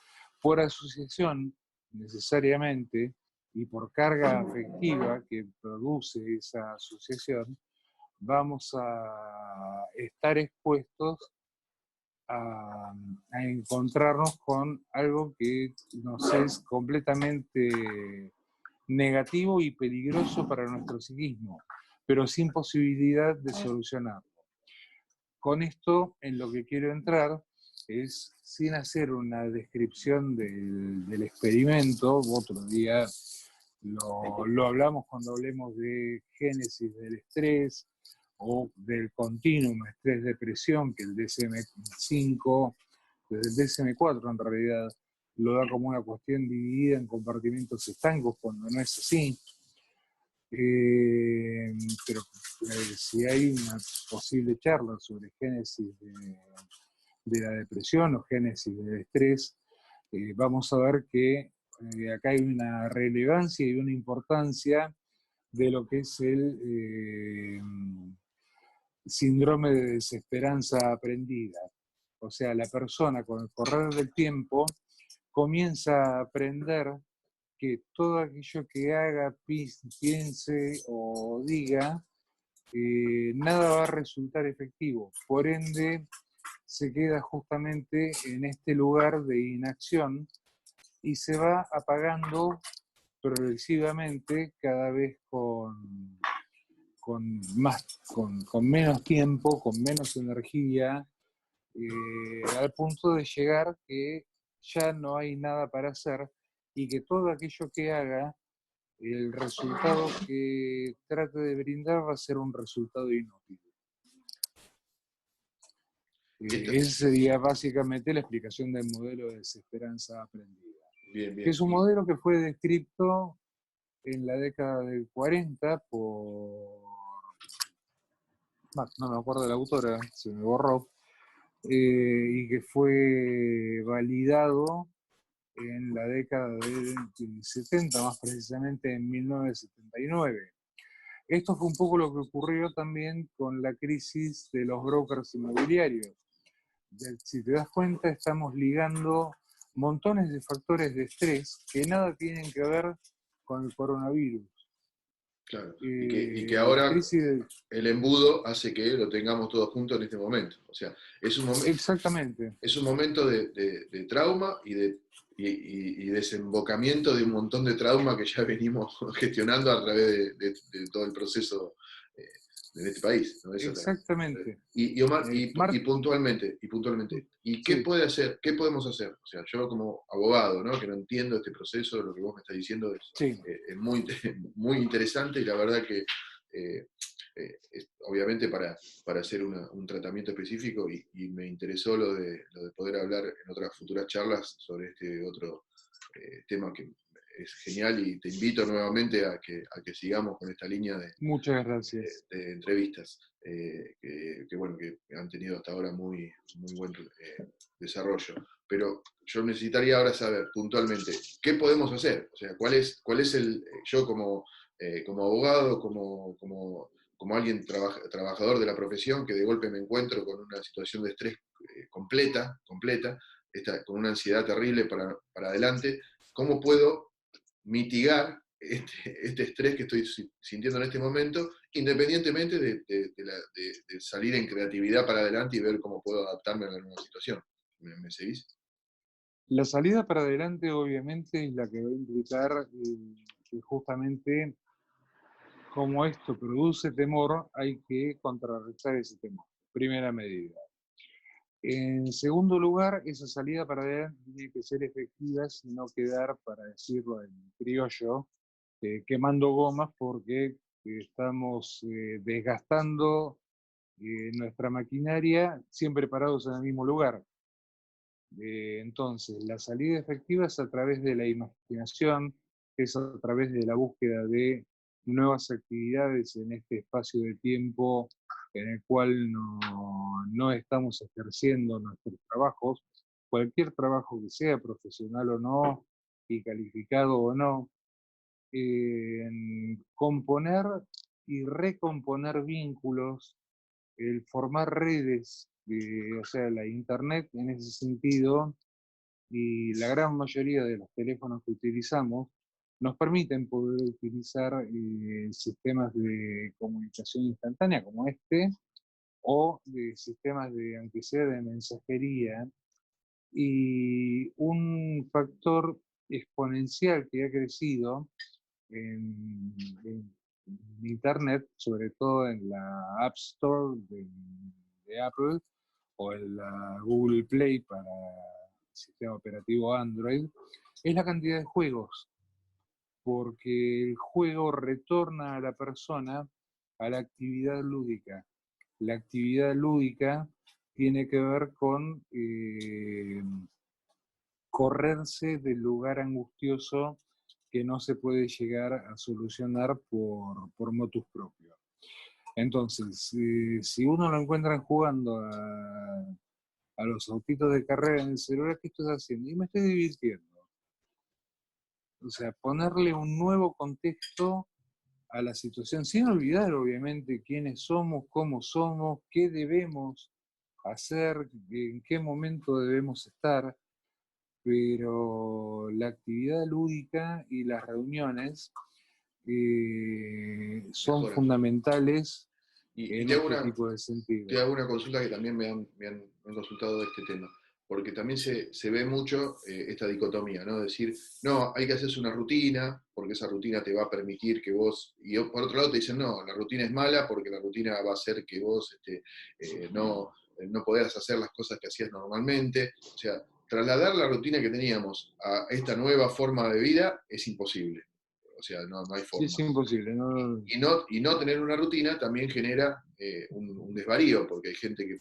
por asociación necesariamente y por carga afectiva que produce esa asociación, vamos a estar expuestos a encontrarnos con algo que nos es completamente negativo y peligroso para nuestro psiquismo, pero sin posibilidad de solucionarlo. Con esto, en lo que quiero entrar es, sin hacer una descripción del experimento, otro día lo hablamos cuando hablemos de génesis del estrés o del continuum estrés-depresión, que el DSM-5, desde el DSM-4 en realidad, lo da como una cuestión dividida en compartimentos estancos, cuando no es así. Pero si hay una posible charla sobre génesis de la depresión o génesis del estrés, vamos a ver que acá hay una relevancia y una importancia de lo que es el síndrome de desesperanza aprendida. O sea, la persona con el correr del tiempo comienza a aprender que todo aquello que haga, piense o diga, nada va a resultar efectivo. Por ende, se queda justamente en este lugar de inacción y se va apagando progresivamente cada vez con menos tiempo, con menos energía, al punto de llegar que ya no hay nada para hacer y que todo aquello que haga, el resultado que trate de brindar va a ser un resultado inútil. Esa sería básicamente la explicación del modelo de desesperanza aprendida. Bien, Que bien. es un modelo que fue descrito en la década del 40 por... no me acuerdo de la autora, se me borró, y que fue validado en la década del 70, más precisamente en 1979. Esto fue un poco lo que ocurrió también con la crisis de los brokers inmobiliarios. Si te das cuenta, estamos ligando montones de factores de estrés que nada tienen que ver con el coronavirus. Claro. Y que La ahora crisis de... el embudo hace que lo tengamos todos juntos en este momento. O sea, Exactamente. es un momento de trauma y desembocamiento de un montón de trauma que ya venimos gestionando a través de todo el proceso en este país, ¿no? Exactamente. Omar, puntualmente, ¿y qué Sí. puede hacer, qué podemos hacer? O sea, yo como abogado, ¿no? Que no entiendo este proceso, lo que vos me estás diciendo Sí. es muy, muy interesante y la verdad que obviamente para hacer un tratamiento específico y me interesó lo de poder hablar en otras futuras charlas sobre este otro tema que es genial y te invito nuevamente a que sigamos con esta línea Muchas gracias. de entrevistas bueno, que han tenido hasta ahora muy, muy buen desarrollo. Pero yo necesitaría ahora saber puntualmente qué podemos hacer, o sea, cuál es yo como abogado, como alguien trabajador de la profesión que de golpe me encuentro con una situación de estrés completa, con una ansiedad terrible para adelante, ¿cómo puedo mitigar este estrés que estoy sintiendo en este momento, independientemente de salir en creatividad para adelante y ver cómo puedo adaptarme a la nueva situación? ¿Me seguís? La salida para adelante obviamente es la que va a implicar que justamente como esto produce temor, hay que contrarrestar ese temor. Primera medida. En segundo lugar, esa salida para adelante tiene que ser efectiva, y no quedar, para decirlo en criollo, quemando gomas porque estamos desgastando nuestra maquinaria siempre parados en el mismo lugar. Entonces, la salida efectiva es a través de la imaginación, es a través de la búsqueda de nuevas actividades en este espacio de tiempo en el cual no estamos ejerciendo nuestros trabajos, cualquier trabajo que sea, profesional o no, y calificado o no, componer y recomponer vínculos, el formar redes, o sea, la internet en ese sentido, y la gran mayoría de los teléfonos que utilizamos nos permiten poder utilizar sistemas de comunicación instantánea como este, o de sistemas de, aunque sea de mensajería, y un factor exponencial que ha crecido en Internet, sobre todo en la App Store de Apple o en la Google Play para el sistema operativo Android, es la cantidad de juegos, porque el juego retorna a la persona a la actividad lúdica. La actividad lúdica tiene que ver con correrse del lugar angustioso que no se puede llegar a solucionar por motus propio. Entonces, si uno lo encuentra jugando a los autitos de carrera en el celular, ¿qué estoy haciendo? Y me estoy divirtiendo. O sea, ponerle un nuevo contexto a la situación, sin olvidar obviamente quiénes somos, qué debemos hacer, en qué momento debemos estar, pero la actividad lúdica y las reuniones son Mejoran. fundamentales Y en este tipo de sentido. te hago una consulta que también me han consultado de este tema, porque también se ve mucho esta dicotomía, ¿no? Decir, no, hay que hacerse una rutina, porque esa rutina te va a permitir que vos, y por otro lado te dicen, no, la rutina es mala porque la rutina va a hacer que vos no podás hacer las cosas que hacías normalmente. O sea, trasladar la rutina que teníamos a esta nueva forma de vida es imposible. O sea, no hay Sí, forma. es imposible, ¿no? Y no tener una rutina también genera un desvarío, porque hay gente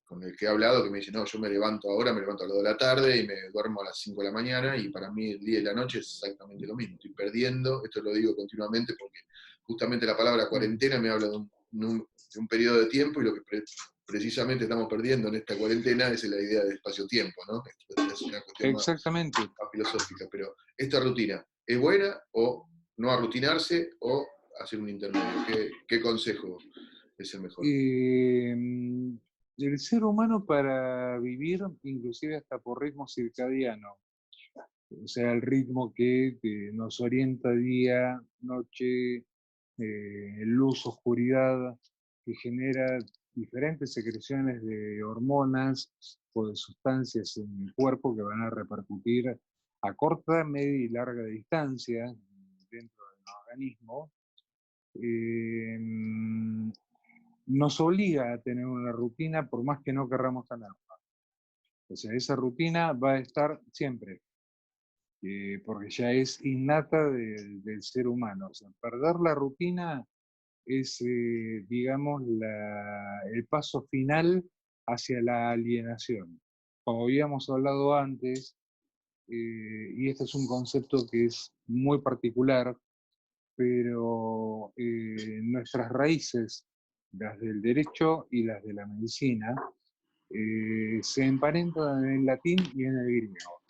con el que he hablado que me dice, no, yo me levanto ahora, me levanto a las 2 de la tarde y me duermo a las 5 de la mañana, y para mí el día y la noche es exactamente lo mismo. Estoy perdiendo, esto lo digo continuamente porque justamente la palabra cuarentena me habla de un periodo de tiempo, y lo que precisamente estamos perdiendo en esta cuarentena es la idea de espacio-tiempo, ¿no? Es una cuestión Exactamente. más filosófica, pero esta rutina, ¿es buena o no arrutinarse o hacer un intermedio? ¿Qué consejo es el mejor? El ser humano para vivir, inclusive hasta por ritmo circadiano, o sea, el ritmo que nos orienta día, noche, luz, oscuridad, que genera diferentes secreciones de hormonas o de sustancias en el cuerpo que van a repercutir a corta, media y larga distancia dentro del organismo, eh, nos obliga a tener una rutina por más que no querramos tenerla. O sea, esa rutina va a estar siempre, porque ya es innata del ser humano. O sea, perder la rutina es, digamos, el paso final hacia la alienación. Como habíamos hablado antes, y este es un concepto que es muy particular, pero nuestras raíces, las del derecho y las de la medicina, se emparentan en el latín y en el griego.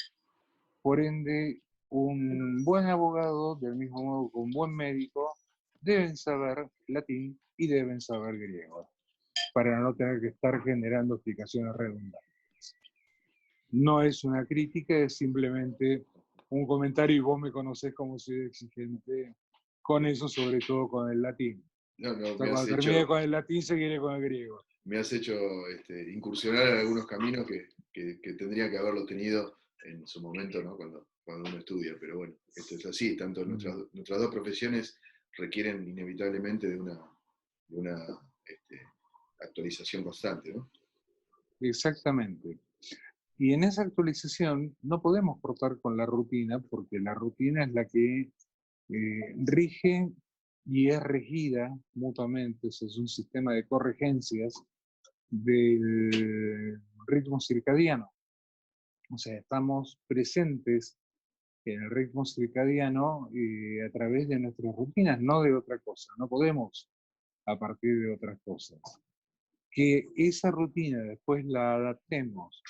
Por ende, un buen abogado, del mismo modo que un buen médico, deben saber latín y deben saber griego, para no tener que estar generando explicaciones redundantes. No es una crítica, es simplemente un comentario, y vos me conocés como soy exigente con eso, sobre todo con el latín. No, O sea, cuando termine con el latín, se viene con el griego. me has hecho incursionar en algunos caminos que tendría que haberlo tenido en su momento, ¿no? Cuando uno estudia, pero bueno, esto es así, tanto nuestras dos profesiones requieren inevitablemente de una actualización constante, ¿no? Exactamente. Y en esa actualización no podemos cortar con la rutina, porque la rutina es la que rige y es regida mutuamente. Eso es un sistema de corregencias del ritmo circadiano. O sea, estamos presentes en el ritmo circadiano a través de nuestras rutinas, no de otra cosa. No podemos a partir de otras cosas. Que esa rutina después la adaptemos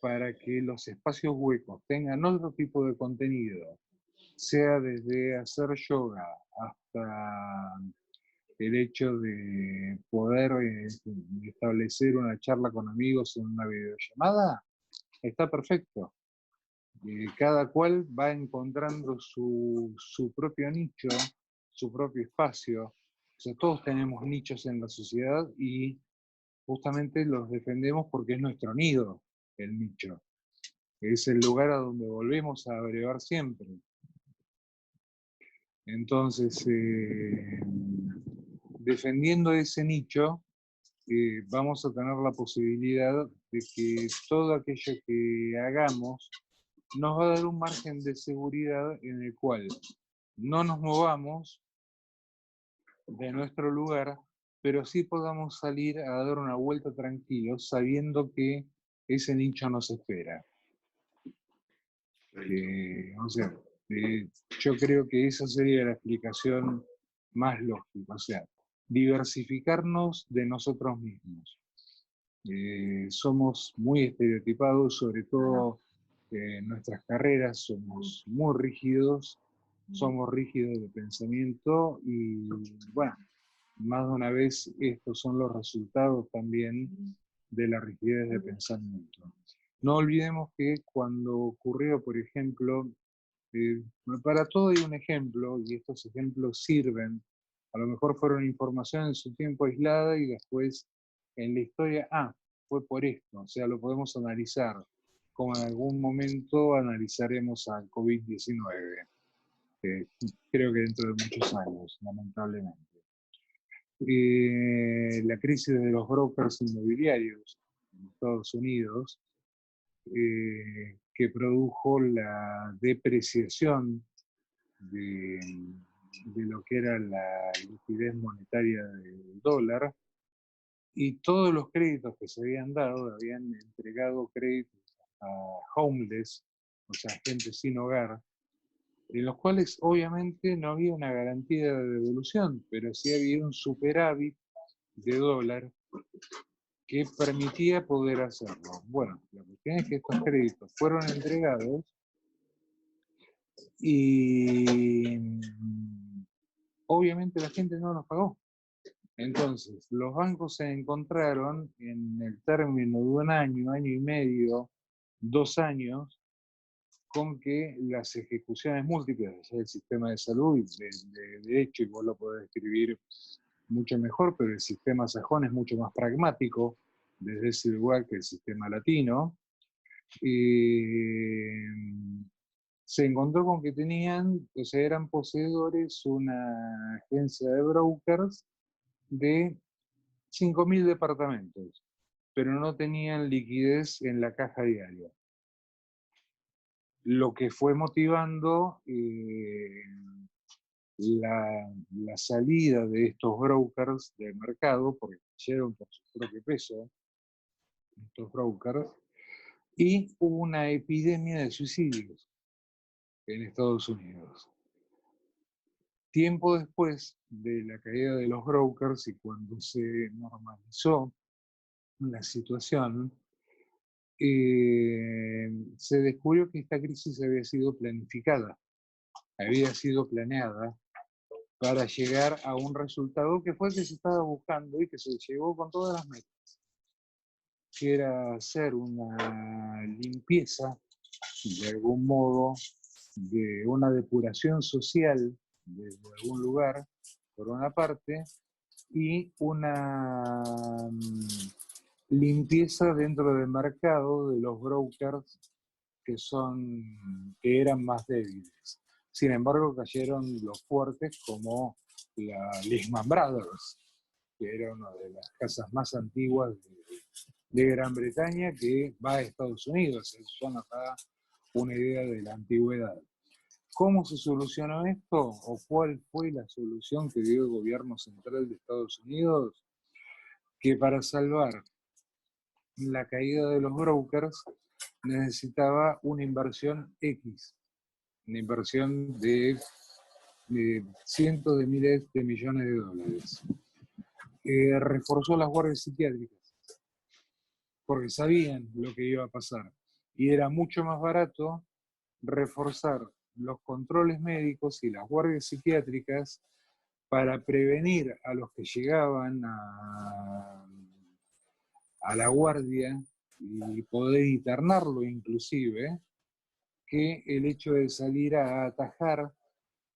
para que los espacios huecos tengan otro tipo de contenido, sea desde hacer yoga hasta el hecho de poder establecer una charla con amigos en una videollamada, está perfecto. Cada cual va encontrando su propio nicho, su propio espacio. O sea, todos tenemos nichos en la sociedad y justamente los defendemos porque es nuestro nido, el nicho. Es el lugar a donde volvemos a brevar siempre. Entonces, defendiendo ese nicho, vamos a tener la posibilidad de que todo aquello que hagamos nos va a dar un margen de seguridad en el cual no nos movamos de nuestro lugar, pero sí podamos salir a dar una vuelta tranquilos, sabiendo que ese nicho nos espera. O sea, Yo creo que esa sería la explicación más lógica, o sea, diversificarnos de nosotros mismos. Somos muy estereotipados, sobre todo en nuestras carreras, somos muy rígidos, somos rígidos de pensamiento y, bueno, más de una vez estos son los resultados también de la rigidez de pensamiento. No olvidemos que cuando ocurrió, por ejemplo, para todo hay un ejemplo, y estos ejemplos sirven, a lo mejor fueron información en su tiempo aislada y después en la historia, fue por esto, o sea, lo podemos analizar, como en algún momento analizaremos al COVID-19, creo que dentro de muchos años, lamentablemente. La crisis de los brokers inmobiliarios en Estados Unidos, que produjo la depreciación de, de lo que era la liquidez monetaria del dólar, y todos los créditos que se habían dado, habían entregado créditos a homeless, o sea, gente sin hogar, en los cuales obviamente no había una garantía de devolución, pero sí había un superávit de dólar que permitía poder hacerlo. Bueno, la cuestión es que estos créditos fueron entregados y obviamente la gente no los pagó. Entonces, los bancos se encontraron en el término de un año, año y medio, 2 años, con que las ejecuciones múltiples del sistema de salud y de derecho, y vos lo podés describir mucho mejor, pero el sistema sajón es mucho más pragmático desde ese lugar que el sistema latino. Se encontró con que tenían, o sea, eran poseedores una agencia de brokers de 5.000 departamentos, pero no tenían liquidez en la caja diaria. Lo que fue motivando la salida de estos brokers del mercado, porque cayeron por su propio peso, estos brokers, y hubo una epidemia de suicidios en Estados Unidos. Tiempo después de la caída de los brokers y cuando se normalizó la situación, se descubrió que esta crisis había sido planificada, había sido planeada para llegar a un resultado que fue el que se estaba buscando y que se llegó con todas las metas, que era hacer una limpieza, de algún modo, de una depuración social desde algún lugar, por una parte, y una limpieza dentro del mercado de los brokers que eran más débiles. Sin embargo, cayeron los fuertes como la Lehman Brothers, que era una de las casas más antiguas de Gran Bretaña, que va a Estados Unidos. Eso ya nos da una idea de la antigüedad. ¿Cómo se solucionó esto? ¿O cuál fue la solución que dio el gobierno central de Estados Unidos? Que para salvar la caída de los brokers necesitaba una inversión X, una inversión de cientos de miles de millones de dólares. Reforzó las guardias psiquiátricas, porque sabían lo que iba a pasar. Y era mucho más barato reforzar los controles médicos y las guardias psiquiátricas para prevenir a los que llegaban a la guardia y poder internarlo inclusive, que el hecho de salir a atajar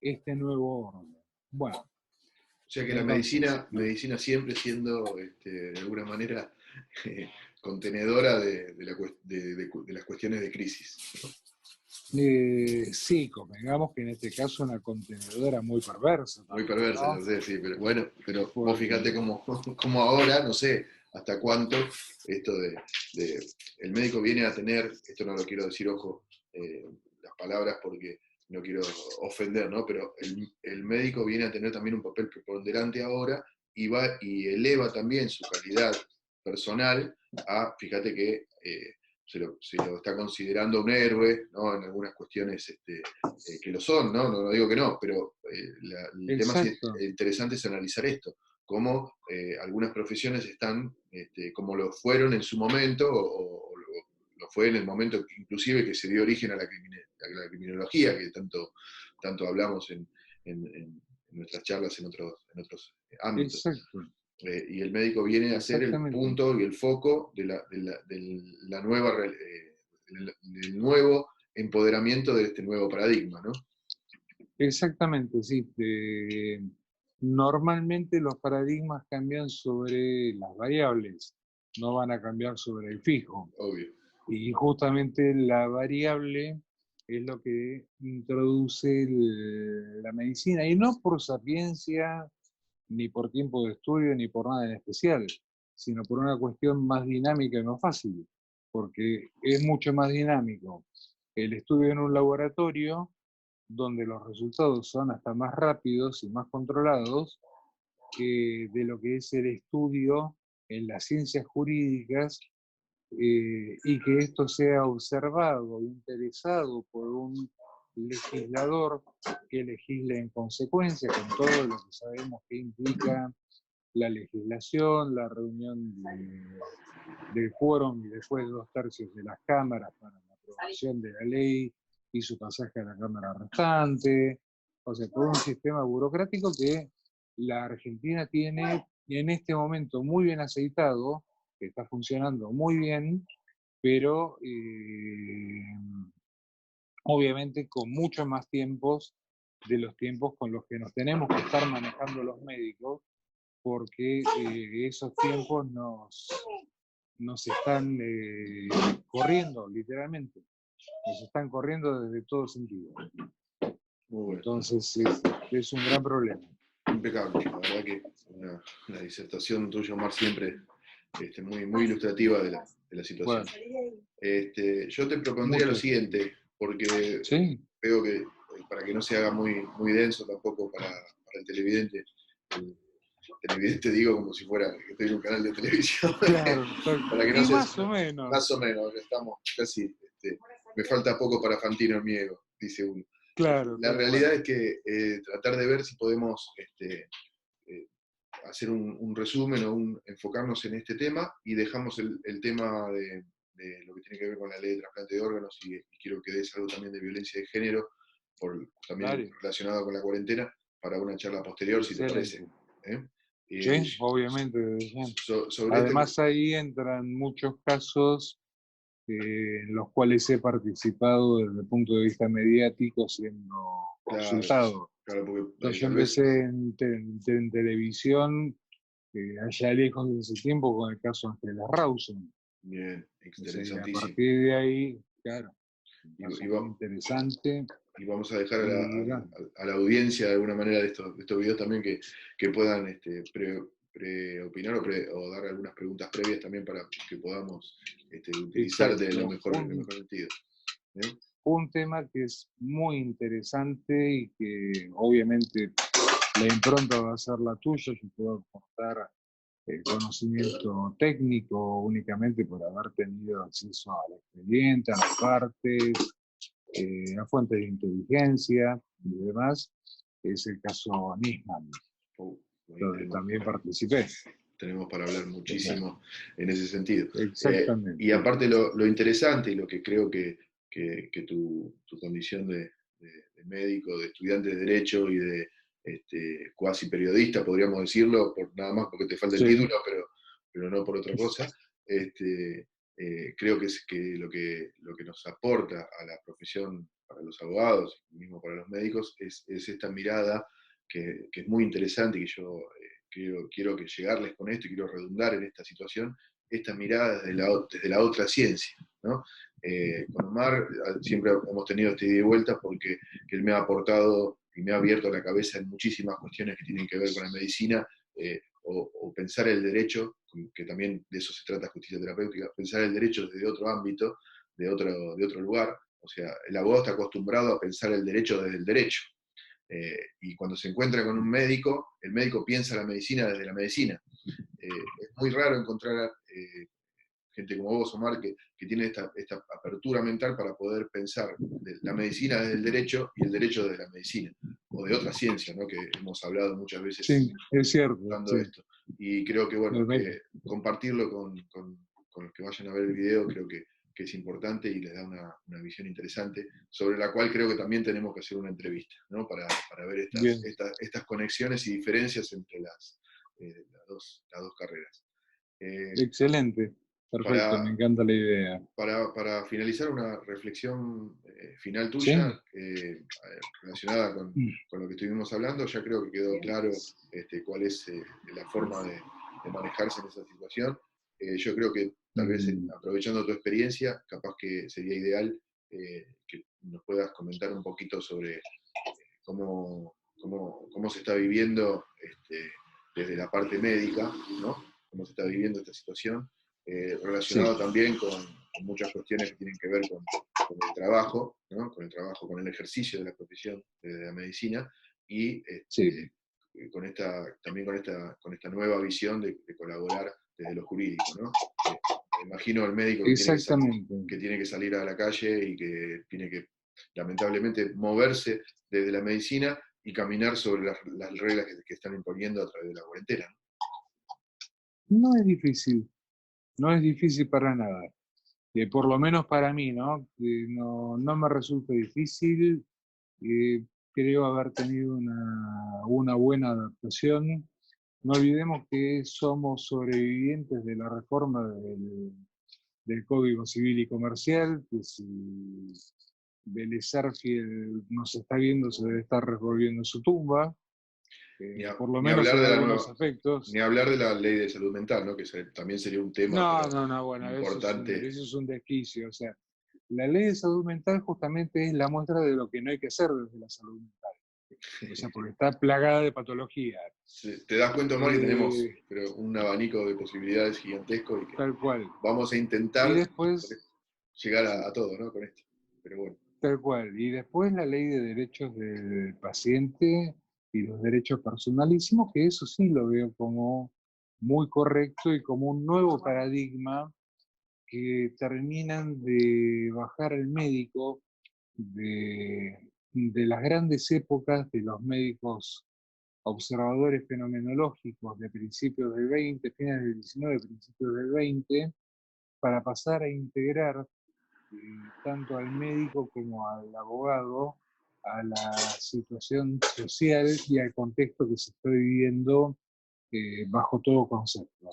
este nuevo orden. Bueno. O sea que la medicina siempre siendo, de alguna manera, contenedora de las cuestiones de crisis, ¿no? Sí, convengamos que en este caso una contenedora muy perversa. Muy También, perversa, ¿no? no sé, sí, pero bueno, pero Porque, vos fíjate cómo ahora, no sé hasta cuánto, esto el médico viene a tener, esto no lo quiero decir, ojo, las palabras porque no quiero ofender, ¿no? Pero el médico viene a tener también un papel preponderante ahora y eleva también su calidad personal a, fíjate que se lo está considerando un héroe, ¿no? En algunas cuestiones que lo son, ¿no? No digo que no, pero el tema Exacto, interesante es analizar esto, cómo algunas profesiones están, como lo fueron en su momento, o lo fue en el momento inclusive que se dio origen a a la criminología, que tanto hablamos en nuestras charlas en otros ámbitos. exacto, Y el médico viene a ser el exactamente. punto y el foco del nuevo empoderamiento de este nuevo paradigma, ¿no? Exactamente, sí. Normalmente los paradigmas cambian sobre las variables, no van a cambiar sobre el fijo. Obvio. Y justamente la variable es lo que introduce la medicina, y no por sapiencia, ni por tiempo de estudio, ni por nada en especial, sino por una cuestión más dinámica y más fácil, porque es mucho más dinámico el estudio en un laboratorio, donde los resultados son hasta más rápidos y más controlados que de lo que es el estudio en las ciencias jurídicas, y que esto sea observado, interesado por un legislador que legisle en consecuencia con todo lo que sabemos que implica la legislación, la reunión del quórum y después de 2/3 de las cámaras para la aprobación de la ley y su pasaje a la cámara restante. O sea, todo un sistema burocrático que la Argentina tiene en este momento muy bien aceitado, que está funcionando muy bien, pero obviamente con muchos más tiempos de los tiempos con los que nos tenemos que estar manejando los médicos, porque esos tiempos nos están corriendo, literalmente. Nos están corriendo desde todo sentido. Muy bueno. Entonces es un gran problema. Impecable. La verdad que una disertación tuya, Omar, siempre muy ilustrativa de la situación. Bueno, Yo te propondría lo muchas. siguiente, porque Sí, veo que para que no se haga muy denso tampoco para el televidente, el televidente digo como si fuera que estoy en un canal de televisión, claro. para que no Y se... más o menos. Más o menos, estamos casi, me falta poco para Fantino en mi ego, dice uno. Claro, La tal realidad cual. es que tratar de ver si podemos eh, hacer un resumen o enfocarnos en este tema y dejamos el tema de lo que tiene que ver con la ley de trasplante de órganos y quiero que des algo también de violencia de género, también Dale, relacionado con la cuarentena, para una charla posterior, si te parece. excelente. ¿Eh? Eh, Sí, obviamente. Bien. sobre este... Además ahí entran muchos casos en los cuales he participado desde el punto de vista mediático siendo Claro, consultado. claro, porque Entonces yo tal vez... empecé en televisión allá lejos de ese tiempo con el caso Ángela Rawson. Bien, O sea, y a interesantísimo. partir de ahí, claro, un Y, caso y muy va- interesante. y vamos a dejar Y bueno, a la audiencia de alguna manera de estos videos también que puedan opinar o dar algunas preguntas previas también para que podamos utilizar de exacto. en el mejor sentido. ¿Bien? Un tema que es muy interesante y que obviamente la impronta va a ser la tuya. Yo puedo aportar conocimiento técnico únicamente por haber tenido acceso al expediente, a las partes, a fuentes de inteligencia y demás. Es el caso Nisman, Ahí donde también participé. tenemos para hablar O sea, muchísimo en ese sentido. Y exactamente. aparte lo interesante y lo que creo que tu condición de médico, de estudiante de Derecho y de cuasi periodista, podríamos decirlo, por nada más porque te falta el Sí, título, pero no por otra cosa, creo que es que lo que nos aporta a la profesión, para los abogados, y mismo para los médicos, es esta mirada que es muy interesante y que yo quiero que llegarles con esto y quiero redundar en esta situación, esta mirada desde la otra ciencia, ¿no? Con Omar siempre hemos tenido este ida y vuelta porque él me ha aportado y me ha abierto la cabeza en muchísimas cuestiones que tienen que ver con la medicina o pensar el derecho, que también de eso se trata justicia terapéutica, pensar el derecho desde otro ámbito, de otro lugar. O sea, el abogado está acostumbrado a pensar el derecho desde el derecho. Y cuando se encuentra con un médico, el médico piensa la medicina desde la medicina. Es muy raro encontrar gente como vos, Omar, que tiene esta apertura mental para poder pensar la medicina desde el derecho y el derecho desde la medicina, o de otra ciencia, ¿no? Que hemos hablado muchas veces Sí, es cierto. hablando Sí. de esto. Y creo que, bueno, que compartirlo con los que vayan a ver el video, creo que es importante y les da una visión interesante, sobre la cual creo que también tenemos que hacer una entrevista, ¿no? Para ver estas conexiones y diferencias entre las dos carreras. Excelente, perfecto, me encanta la idea. Para finalizar, una reflexión final ¿Sí? tuya relacionada con lo que estuvimos hablando. Ya creo que quedó claro cuál es la forma de manejarse en esa situación. Yo creo que tal vez aprovechando tu experiencia, capaz que sería ideal que nos puedas comentar un poquito sobre cómo se está viviendo desde la parte médica, ¿no? Cómo se está viviendo esta situación, relacionado también con muchas cuestiones que tienen que ver con el trabajo, ¿no? Con el trabajo, con el ejercicio de la profesión de la medicina, y también con esta nueva visión de colaborar desde lo jurídico, ¿no? Me imagino al médico que tiene que salir a la calle y que tiene que, lamentablemente, moverse desde la medicina y caminar sobre las reglas que están imponiendo a través de la cuarentena, ¿no? No es difícil, no es difícil para nada. Por lo menos para mí, ¿no? No me resulta difícil. Creo haber tenido una buena adaptación. No olvidemos que somos sobrevivientes de la reforma del Código Civil y Comercial, que si Vélez Sarsfield nos está viendo, se debe estar revolviendo en su tumba, por lo menos en algunos aspectos. Ni hablar de la ley de salud mental, ¿no? Que también sería un tema Bueno, importante. Eso es un desquicio. O sea, la ley de salud mental justamente es la muestra de lo que no hay que hacer desde la salud mental. O sea, porque está plagada de patología. Te das cuenta, Omar, que tenemos un abanico de posibilidades gigantesco y que tal cual. Vamos a intentar y después, llegar a todo, ¿no? Con esto. Pero bueno. Tal cual. Y después la ley de derechos del paciente y los derechos personalísimos, que eso sí lo veo como muy correcto y como un nuevo paradigma que terminan de bajar al médico de las grandes épocas de los médicos observadores fenomenológicos de principios del 20, fines del 19, principios del 20, para pasar a integrar tanto al médico como al abogado a la situación social y al contexto que se está viviendo bajo todo concepto.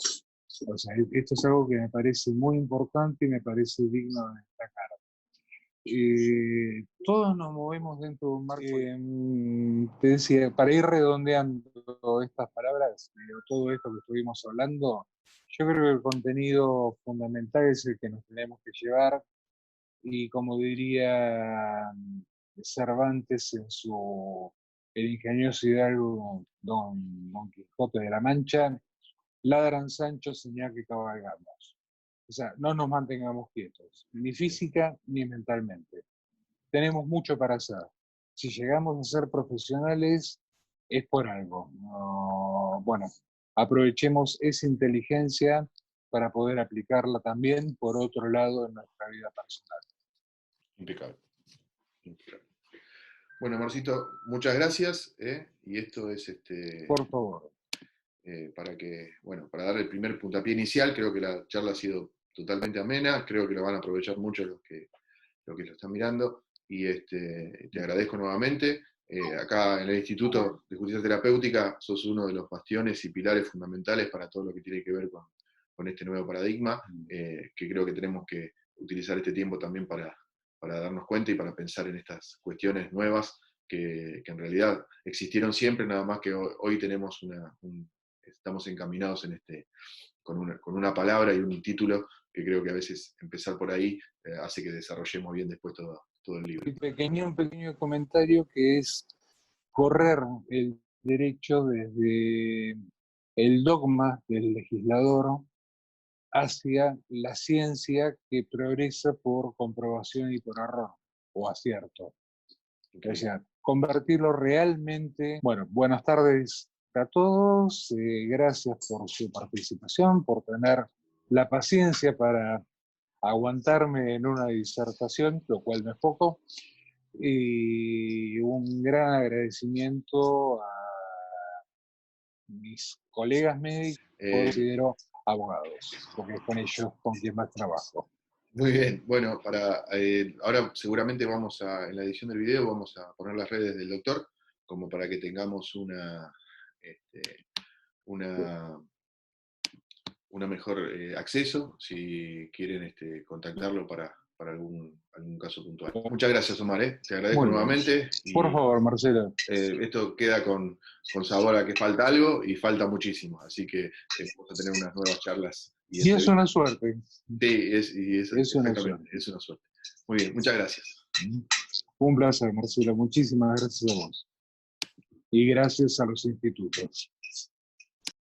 O sea, esto es algo que me parece muy importante y me parece digno de destacar. Todos nos movemos dentro de un marco. Te decía, para ir redondeando estas palabras, todo esto que estuvimos hablando, yo creo que el contenido fundamental es el que nos tenemos que llevar, y como diría Cervantes en El ingenioso hidalgo Don Quijote de la Mancha, ladran Sancho, señal que cabalgamos. O sea, no nos mantengamos quietos, ni física ni mentalmente. Tenemos mucho para hacer. Si llegamos a ser profesionales, es por algo. Bueno, aprovechemos esa inteligencia para poder aplicarla también, por otro lado, en nuestra vida personal. Impecable. Bueno, Marcito, muchas gracias. Y esto es Por favor. Para dar el primer puntapié inicial. Creo que la charla ha sido totalmente amena. Creo que lo van a aprovechar mucho los que lo están mirando. Y te agradezco nuevamente. Acá en el Instituto de Justicia Terapéutica sos uno de los bastiones y pilares fundamentales para todo lo que tiene que ver con este nuevo paradigma, que creo que tenemos que utilizar este tiempo también para darnos cuenta y para pensar en estas cuestiones nuevas que en realidad existieron siempre, nada más que hoy tenemos estamos encaminados en con una palabra y un título, que creo que a veces empezar por ahí hace que desarrollemos bien después todo el libro. Un pequeño comentario, que es correr el derecho desde el dogma del legislador hacia la ciencia, que progresa por comprobación y por error o acierto. Okay. O sea, convertirlo realmente. Bueno, buenas tardes a todos. Gracias por su participación, por tener la paciencia para aguantarme en una disertación, lo cual no es poco, y un gran agradecimiento a mis colegas médicos, considero abogados, porque es con ellos con quien más trabajo. Muy bien, bueno, ahora seguramente en la edición del video vamos a poner las redes del doctor, como para que tengamos una mejor acceso, si quieren contactarlo para algún caso puntual. Muchas gracias, Omar, te agradezco nuevamente. Por favor, Marcelo. Esto queda con sabor a que falta algo, y falta muchísimo, así que vamos a tener unas nuevas charlas. Y es una suerte. Sí, es una suerte. Es una suerte. Muy bien, muchas gracias. Un placer, Marcelo. Muchísimas gracias a vos. Y gracias a los institutos.